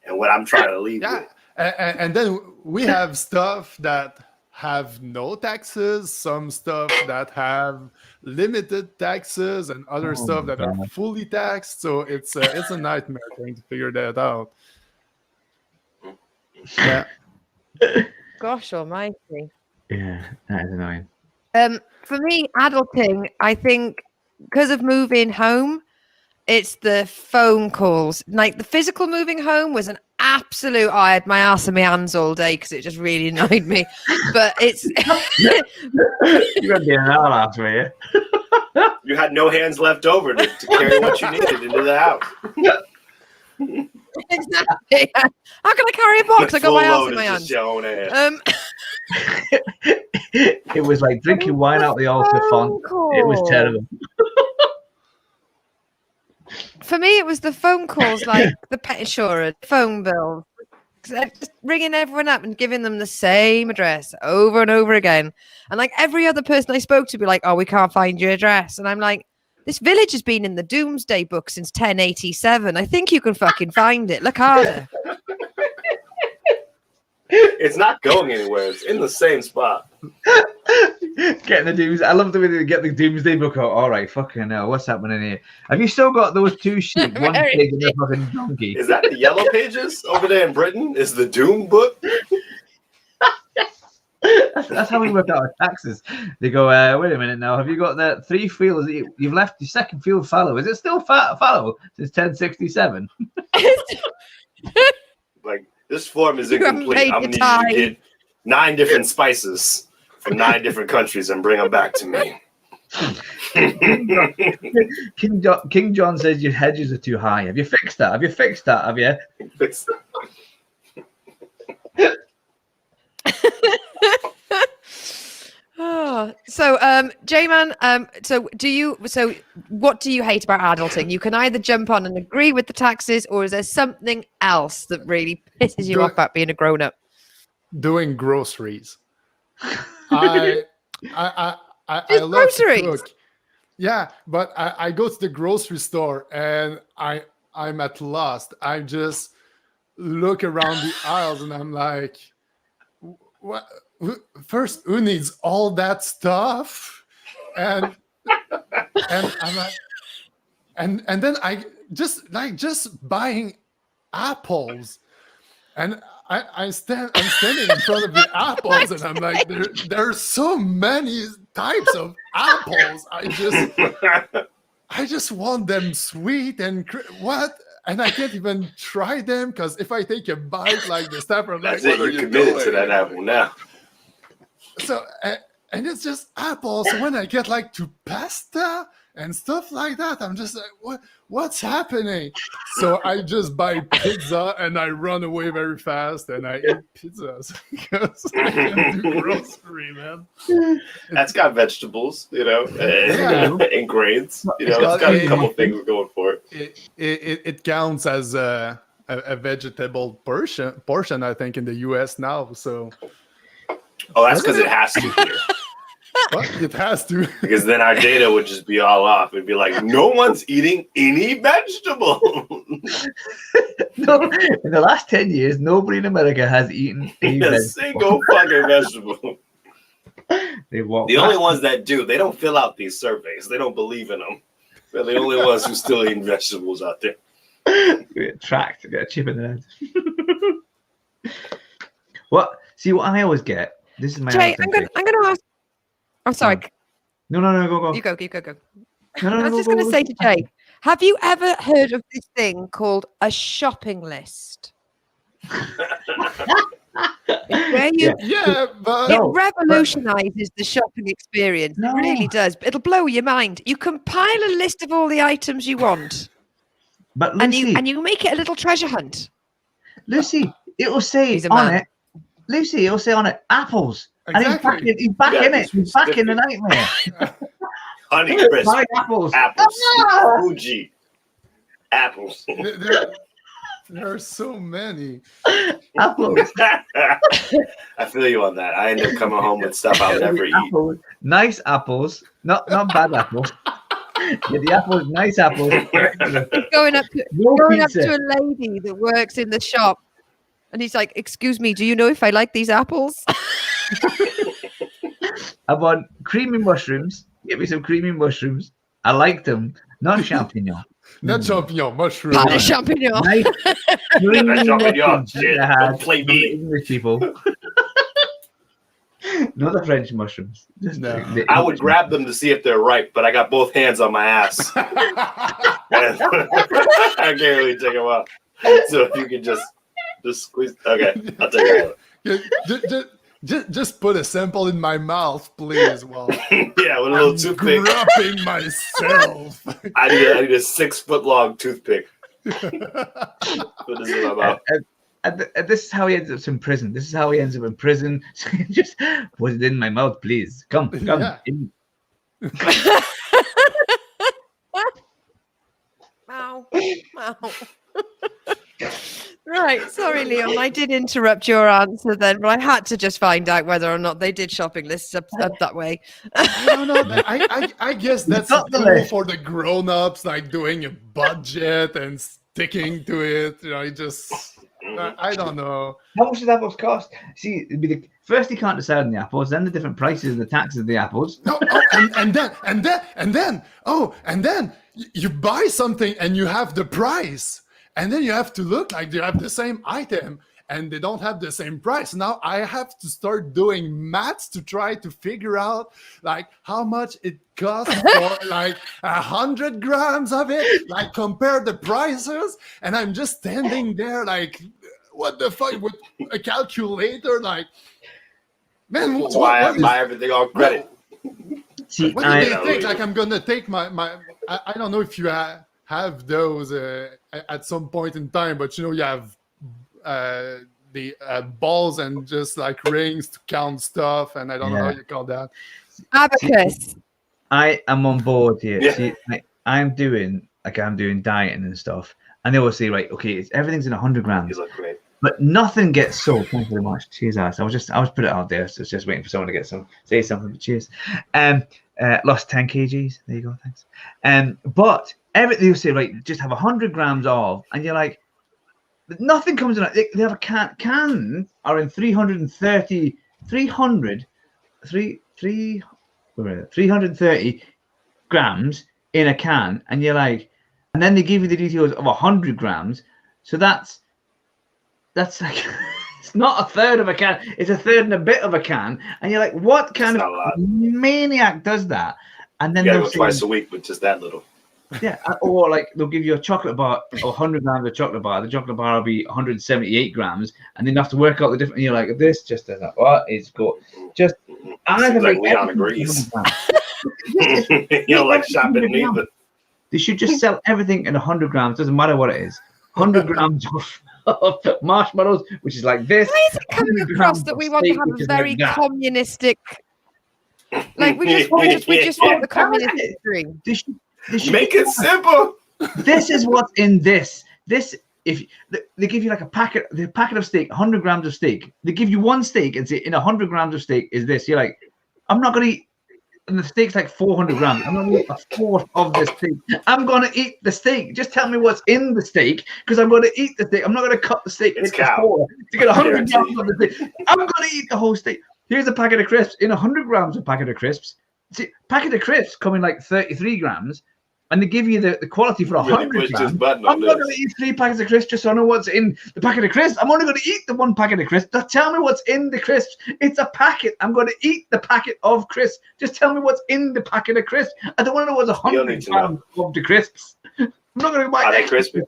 and what I'm trying to leave with. And then we have stuff that have no taxes, some stuff that have limited taxes, and other stuff that are fully taxed. So it's a nightmare trying to figure that out. Yeah. Gosh almighty. Yeah, that is annoying. For me, adulting, I think because of moving home, it's the phone calls. Like the physical moving home was an absolute. I had my ass in my hands all day because it just really annoyed me. But it's you're gonna be an hour after you. You had no hands left over to carry what you needed into the house. Exactly. How can I carry a box? I got my ass in my hands. It was like drinking wine out the altar font. It was terrible. For me, it was the phone calls, like the pet insurance, phone bill, just ringing everyone up and giving them the same address over and over again. And like every other person I spoke to be like, oh, we can't find your address. And I'm like, this village has been in the Doomsday Book since 1087. I think you can fucking find it. Look harder. It's not going anywhere. It's in the same spot. Getting the Doomsday. I love the way they get the Doomsday Book out. All right, fucking hell, what's happening here? Have you still got those two sheep? One pig and a fucking donkey. Is that the Yellow Pages over there in Britain? Is the Doom book? That's how we work out our taxes. They go, wait a minute now. Have you got that 3 fields? You've left your second field fallow. Is it still fallow since 1067? Like, this form is incomplete. I'm going to need you to get 9 different spices from 9 different countries and bring them back to me. King John says your hedges are too high. Have you fixed that? Have you? So J-Man, so what do you hate about adulting? You can either jump on and agree with the taxes, or is there something else that really pisses you off about being a grown-up? Doing groceries. I love groceries. to cook. Yeah, but I go to the grocery store and I'm at lost. I'm just look around the aisles, and I'm like, what? First, who needs all that stuff? And I'm like, and then I just buying apples, and I'm standing in front of the apples, and I'm like, there are so many types of apples. I just want them sweet and what, and I can't even try them because if I take a bite, like the staff are like, That's it. "What are You're you committed doing?" to that apple now. So and it's just apples. So when I get like to pasta and stuff like that, I'm just like, what's happening? So I just buy pizza and I run away very fast and I eat pizzas because I can't do grocery, man. That's got vegetables, you know, and grains. You know, it's got a couple things going for it. It counts as a vegetable portion, I think, in the U.S. now. So. Oh, that's because it has to here. What? It has to. Because then our data would just be all off. It'd be like, no one's eating any vegetable. No, in the last 10 years, nobody in America has eaten a single fucking vegetable. The only ones that do, they don't fill out these surveys. They don't believe in them. They're the only ones who still eating vegetables out there. Get tracked, get a chip in the head. What? See, what I always get. This is my. Jay, I'm going to ask. I'm sorry. No, go. You go. No, I was just going to say to Jay, have you ever heard of this thing called a shopping list? Where you, but it revolutionizes the shopping experience. No. It really does. It'll blow your mind. You compile a list of all the items you want, but Lucy, and you make it a little treasure hunt. Lucy, it'll say He's a on man. it. Lucy, it'll say on it apples, Exactly. and he's back in it. He's back in the nightmare. Honey crisp, Buy apples. Fuji, apples. There are so many. Apples. I feel you on that. I end up coming home with stuff I'll never eat. Apples. Nice apples, not bad apples. Yeah, the apples, nice apples. Going up pizza. to a lady that works in the shop, and he's like, "Excuse me, do you know if I like these apples?" I want creamy mushrooms. Give me some creamy mushrooms. I like them, not champignon. Not champignon, mushroom. Pas de champignon. Nice creamy Champignon, mushrooms shit. that I had Don't play from the me. English people. Not the French mushrooms. Just No. the I would English grab them to see if they're ripe, but I got both hands on my ass. I can't really take them out. So if you could just squeeze. Okay, I'll take it. Just put a sample in my mouth, please. Well, Yeah, with a little toothpick. Grubbing myself. I need a 6-foot long toothpick. Put this in my mouth. And this is how he ends up in prison. This is how he ends up in prison. Just put it in my mouth, please. Come. Yeah. In. Wow. Right, sorry, Leon. I did interrupt your answer then, but I had to just find out whether or not they did shopping lists up that way. No. I guess that's Not the cool list. for the grown-ups, like doing a budget and sticking to it. You know, it just I don't know. How much does apples cost? See, it'd be first you can't decide on the apples, then the different prices and the taxes of the apples. No, and then you buy something and you have the price, and then you have to look like they have the same item and they don't have the same price. Now I have to start doing maths to try to figure out like how much it costs for like 100 grams of it, like compare the prices, and I'm just standing there like, what the fuck, with a calculator, like, man, That's why I buy everything on credit. See, what do they think? Like, I'm gonna take my I don't know if you have those at some point in time, but you know, you have the balls and just like rings to count stuff, and I don't know how you call that. Abacus. I am on board here. Yeah. See, I'm doing dieting and stuff, and they will say, right, okay, everything's in 100 grams, He's like, great. but nothing gets sold. Thank you very much. Cheers, Alice. I was put it out there, so it's just waiting for someone to say something. But cheers. Lost 10 kgs. There you go. Thanks. But everything you say, right, just have 100 grams of, and you're like, Nothing comes in it. They have a can. Cans are in 330 grams in a can, and you're like, and then they give you the details of 100 grams. So that's like it's not a third of a can, it's a third and a bit of a can, and you're like, what kind of maniac does that? And then they'll go twice a week with just that little. Yeah, or like they'll give you a chocolate bar, 100 grams of chocolate bar. The chocolate bar will be 178 grams, and then you have to work out the difference. And you're like, this just doesn't. What is good? Just I think like Leon agrees. You don't like shopping neither. They should just sell everything in 100 grams. Doesn't matter what it is. 100 grams of marshmallows, which is like this. Why is it coming across that we want to have a very communistic? Like we just want the communist dream. They should make it simple. This is what's in this. This, if they give you like a packet of steak, 100 grams of steak. They give you one steak and say in 100 grams of steak is this. You're like, I'm not gonna eat. And the steak's like 400 grams. I'm gonna eat a fourth of this steak. I'm gonna eat the steak. Just tell me what's in the steak, because I'm gonna eat the steak. I'm not gonna cut the steak into four to get 100 grams of the steak. I'm gonna eat the whole steak. Here's a packet of crisps. In 100 grams of packet of crisps. See, packet of crisps come in like 33 grams. And they give you the quality for 100 grams. I'm not going to eat 3 packets of crisps just so I know what's in the packet of crisps. I'm only going to eat the 1 packet of crisps. Just tell me what's in the crisps. It's a packet. I'm going to eat the packet of crisps. Just tell me what's in the packet of crisps. I don't want to know what's 100 grams of the crisps. I'm not going to buy that. Crispy?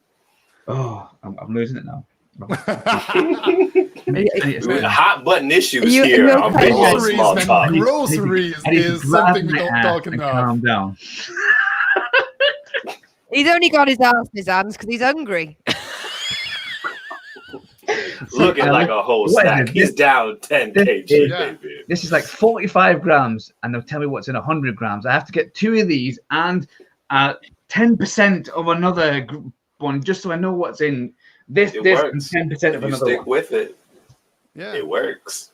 Oh, I'm losing it now. Hot button issues here. I'm groceries is something we don't talk enough. Calm down. He's only got his ass in his hands because he's hungry. Looking like a whole stack. He's down 10 kg, baby. This is like 45 grams, and they'll tell me what's in 100 grams. I have to get 2 of these and 10% of another one just so I know what's in this and 10% of another stick one. With it. Yeah, it works.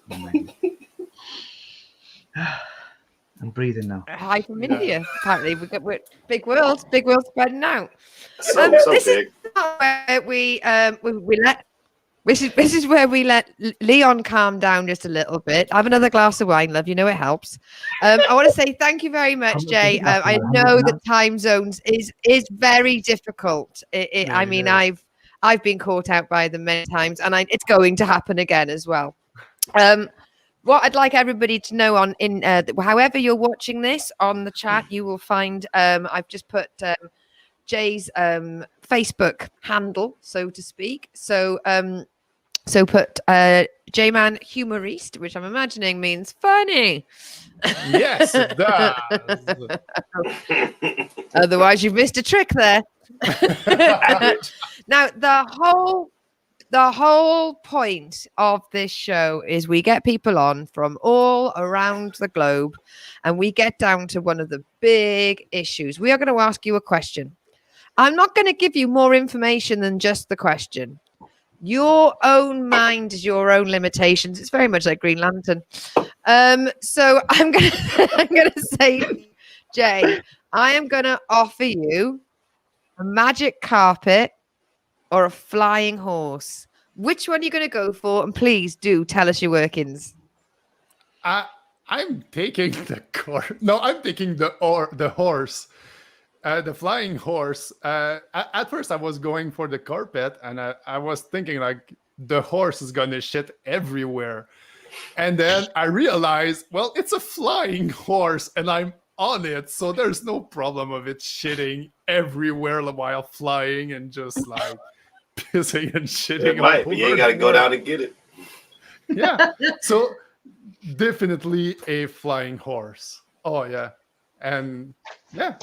I'm breathing now. Hi from India. Apparently, we're big world spreading out. So this big. Is where we let. This is where we let Leon calm down just a little bit. Have another glass of wine, love. You know it helps. I want to say thank you very much, Jay. I know that time zones is very difficult. I mean, I've been caught out by them many times, and it's going to happen again as well. What I'd like everybody to know however you're watching this on the chat, you will find I've just put Jay's Facebook handle, so to speak. So put J-Man Humorist, which I'm imagining means funny. Yes, it does. Otherwise, you've missed a trick there. Now, the whole point of this show is we get people on from all around the globe, and we get down to one of the big issues. We are going to ask you a question. I'm not going to give you more information than just the question. Your own mind is your own limitations. It's very much like Green Lantern. So I'm going to say, Jay, I am going to offer you a magic carpet or a flying horse. Which one are you going to go for? And please do tell us your workings. I'm taking the car. No, I'm taking the horse. The flying horse. At first, I was going for the carpet, and I was thinking like the horse is gonna shit everywhere. And then I realized, well, it's a flying horse, and I'm on it, so there's no problem of it shitting everywhere while flying and just like pissing and shitting. It might, but you ain't got to go down and get it. Yeah, so definitely a flying horse. Oh yeah, and yeah.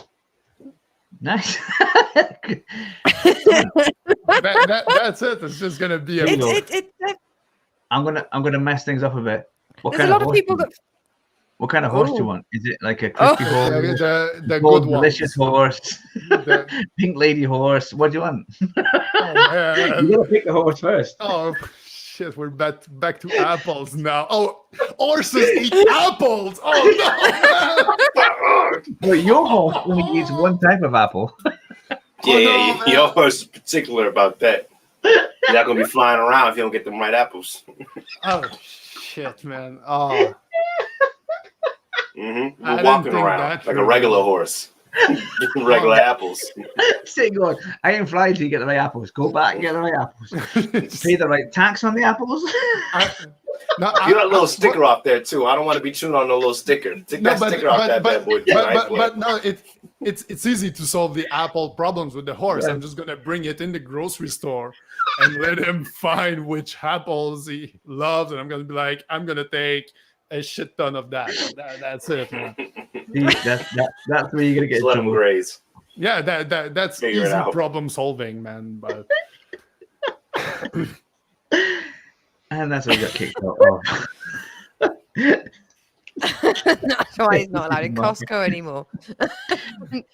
Nice. That's it. It's just gonna be I'm gonna mess things up a bit. There's a lot of people that. What kind of horse do you want? Is it like a crispy horse? The good delicious horse, pink lady horse? What do you want? Oh, you gotta pick the horse first. Oh shit, we're back to apples now. Oh, horses eat apples. Oh no! Well, your horse only eats one type of apple. Yeah, your horse is particular about that. You're not gonna be flying around if you don't get them right apples. Oh shit, man. Oh, Mm-hmm. I You're didn't walking think around that like a through. regular horse, getting regular apples. Sitting going, I ain't flying till you get the right apples. Go back and get the right apples. Pay the right tax on the apples. Get that little sticker off there too. I don't want to be chewing on no little sticker. Take that sticker off that bad boy. But no, it's easy to solve the apple problems with the horse. Yeah. I'm just gonna bring it in the grocery store and let him find which apples he loves, and I'm gonna be like, I'm gonna take a shit ton of that. That's it, man. That's where you're gonna get Just in let them trouble. graze. Yeah, that's Figure it easy out. problem solving, man. But And that's where you got kicked out of. That's why he's not allowed in Costco anymore.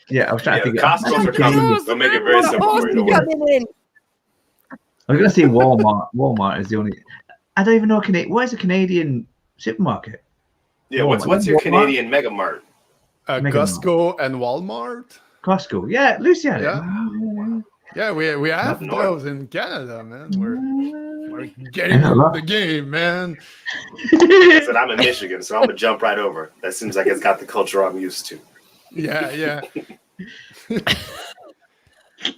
Yeah, I was trying Yeah, to think. Costco's are coming. They'll make it very simple for you. Don't worry. Coming in. I was gonna say Walmart. Walmart is the only. I don't even know what is a Canadian supermarket. Yeah, what's your Canadian Mega Mart? Mega Costco and Walmart. Costco. Yeah, Lucy had it. Yeah. Yeah, we have Up north. those in Canada, man. We're getting into the game, man. I said I'm in Michigan, so I'm gonna jump right over. That seems like it's got the culture I'm used to. Yeah.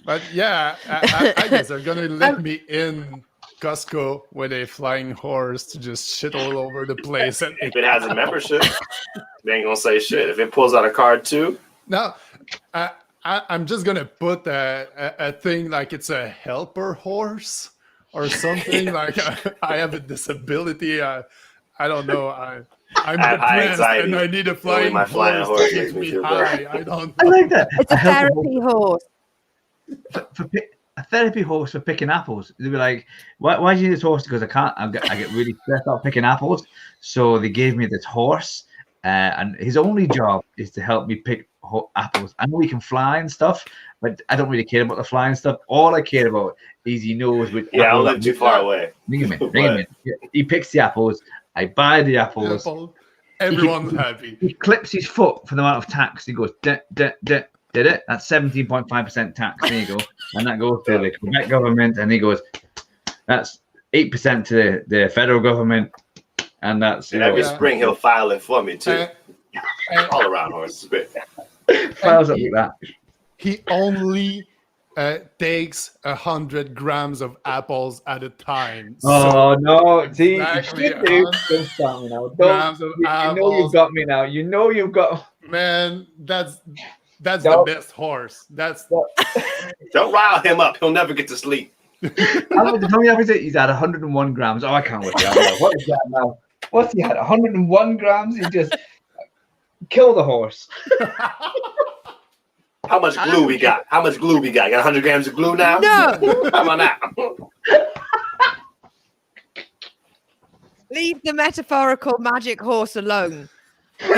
But yeah, I guess they're gonna let me in Costco with a flying horse to just shit all over the place. And If it has a membership, they ain't gonna say shit. If it pulls out a card too, now, I'm just gonna put a thing like it's a helper horse or something. Like I have a disability. I don't know. I'm I have high depressed anxiety. and I need a Only flying my flying horse horse to makes keep me me feel high. better. I don't I know. like that. It's a therapy horse. A therapy horse for picking apples. They'd be like, why do you need this horse? Because I get really stressed out picking apples. So they gave me this horse, and his only job is to help me pick apples. I know he can fly and stuff, but I don't really care about the flying stuff. All I care about is he knows which. yeah, I apples don't live too far away. Bring him in. He picks the apples. I buy the apples. Everyone's happy. He clips his foot for the amount of tax. He goes, did it? That's 17.5% tax. There you go. And that goes to the Quebec government. And he goes, that's 8% to the federal government. And that's And every spring he'll file it for me too. All around horse. files up like that. He only takes 100 grams of apples at a time. Oh no! See, exactly you should do. Don't stop me now. grams of You know apples. you've got me now. You know you've got. Man, that's No. the best horse. That's Don't rile him up. He'll never get to sleep. How many apples he's had? 101 grams. Oh, I can't work it out now. What is that now? What's he had? 101 grams. He just killed the horse. How much glue we got? How much glue we got? Got 100 grams of glue now? No. How about that? Leave the metaphorical magic horse alone. And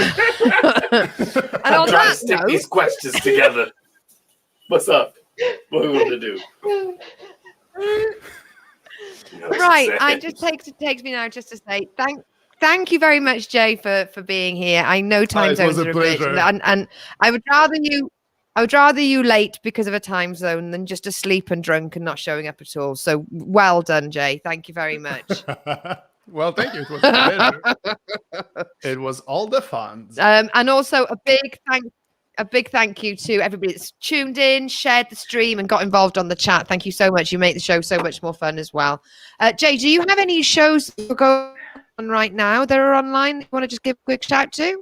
I'm on trying to that stick note, these questions together. What's up? What are we going to do? right, I just takes me now just to say thank you very much, Jay, for being here. I know time it was zones a are a bitch, pleasure. and I would rather you late because of a time zone than just asleep and drunk and not showing up at all. So well done, Jay. Thank you very much. Well, thank you. It was a pleasure. It was all the fun. And also a big thank you to everybody that's tuned in, shared the stream, and got involved on the chat. Thank you so much. You make the show so much more fun as well. Jay, do you have any shows going on right now that are online you want to just give a quick shout to?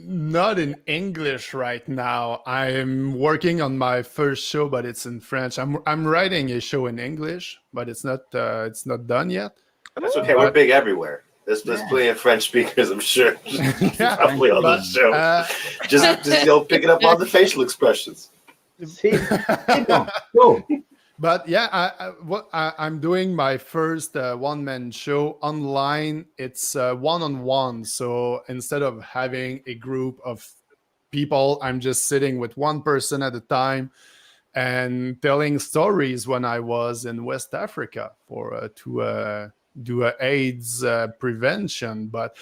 Not in English right now. I'm working on my first show, but it's in French. I'm writing a show in English, but it's not done yet. That's okay. We're big everywhere. There's plenty of French speakers, I'm sure. Probably on the show. Just pick it up on the facial expressions. Go. But yeah, I'm doing my first one-man show online. It's one-on-one. So instead of having a group of people, I'm just sitting with one person at a time and telling stories when I was in West Africa to do AIDS prevention. But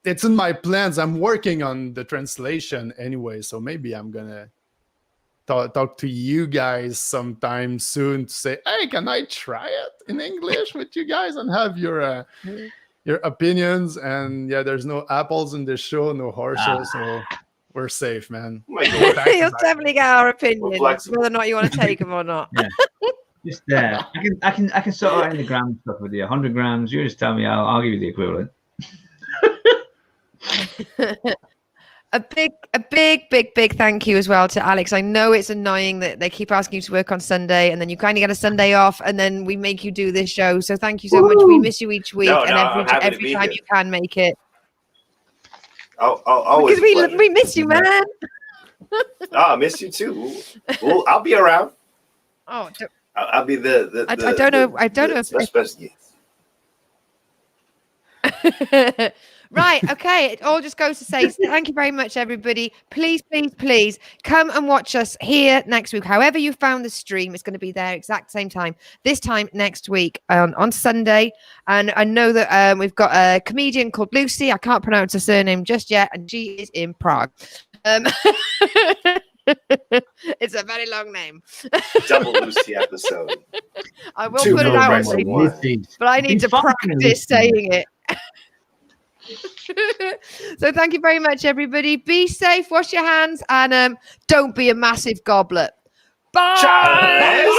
it's in my plans. I'm working on the translation anyway, so maybe I'm gonna talk to you guys sometime soon to say, hey, can I try it in English with you guys and have your opinions? And yeah, there's no apples in this show, no horses, so we're safe, man. You'll definitely get our opinions, flexible. whether or not you want to take them or not. Yeah. Just there. I can sort out in the gram stuff with you. 100 grams. You just tell me. I'll give you the equivalent. A big thank you as well to Alex. I know it's annoying that they keep asking you to work on Sunday, and then you kind of get a Sunday off, and then we make you do this show. So thank you so much. We miss you each week, and every time you can make it. Always because we miss you, man. I miss you too. Well, I'll be around. Oh, I'll be the I don't know. I don't know if. Right, okay. It all just goes to say thank you very much, everybody. Please come and watch us here next week. However you found the stream, it's going to be there exact same time. This time next week on Sunday. And I know that we've got a comedian called Lucy. I can't pronounce her surname just yet, and she is in Prague. It's a very long name. Double Lucy episode. I will put it out, but I need to practice saying it. So thank you very much, everybody. Be safe, wash your hands, and don't be a massive goblet. Bye.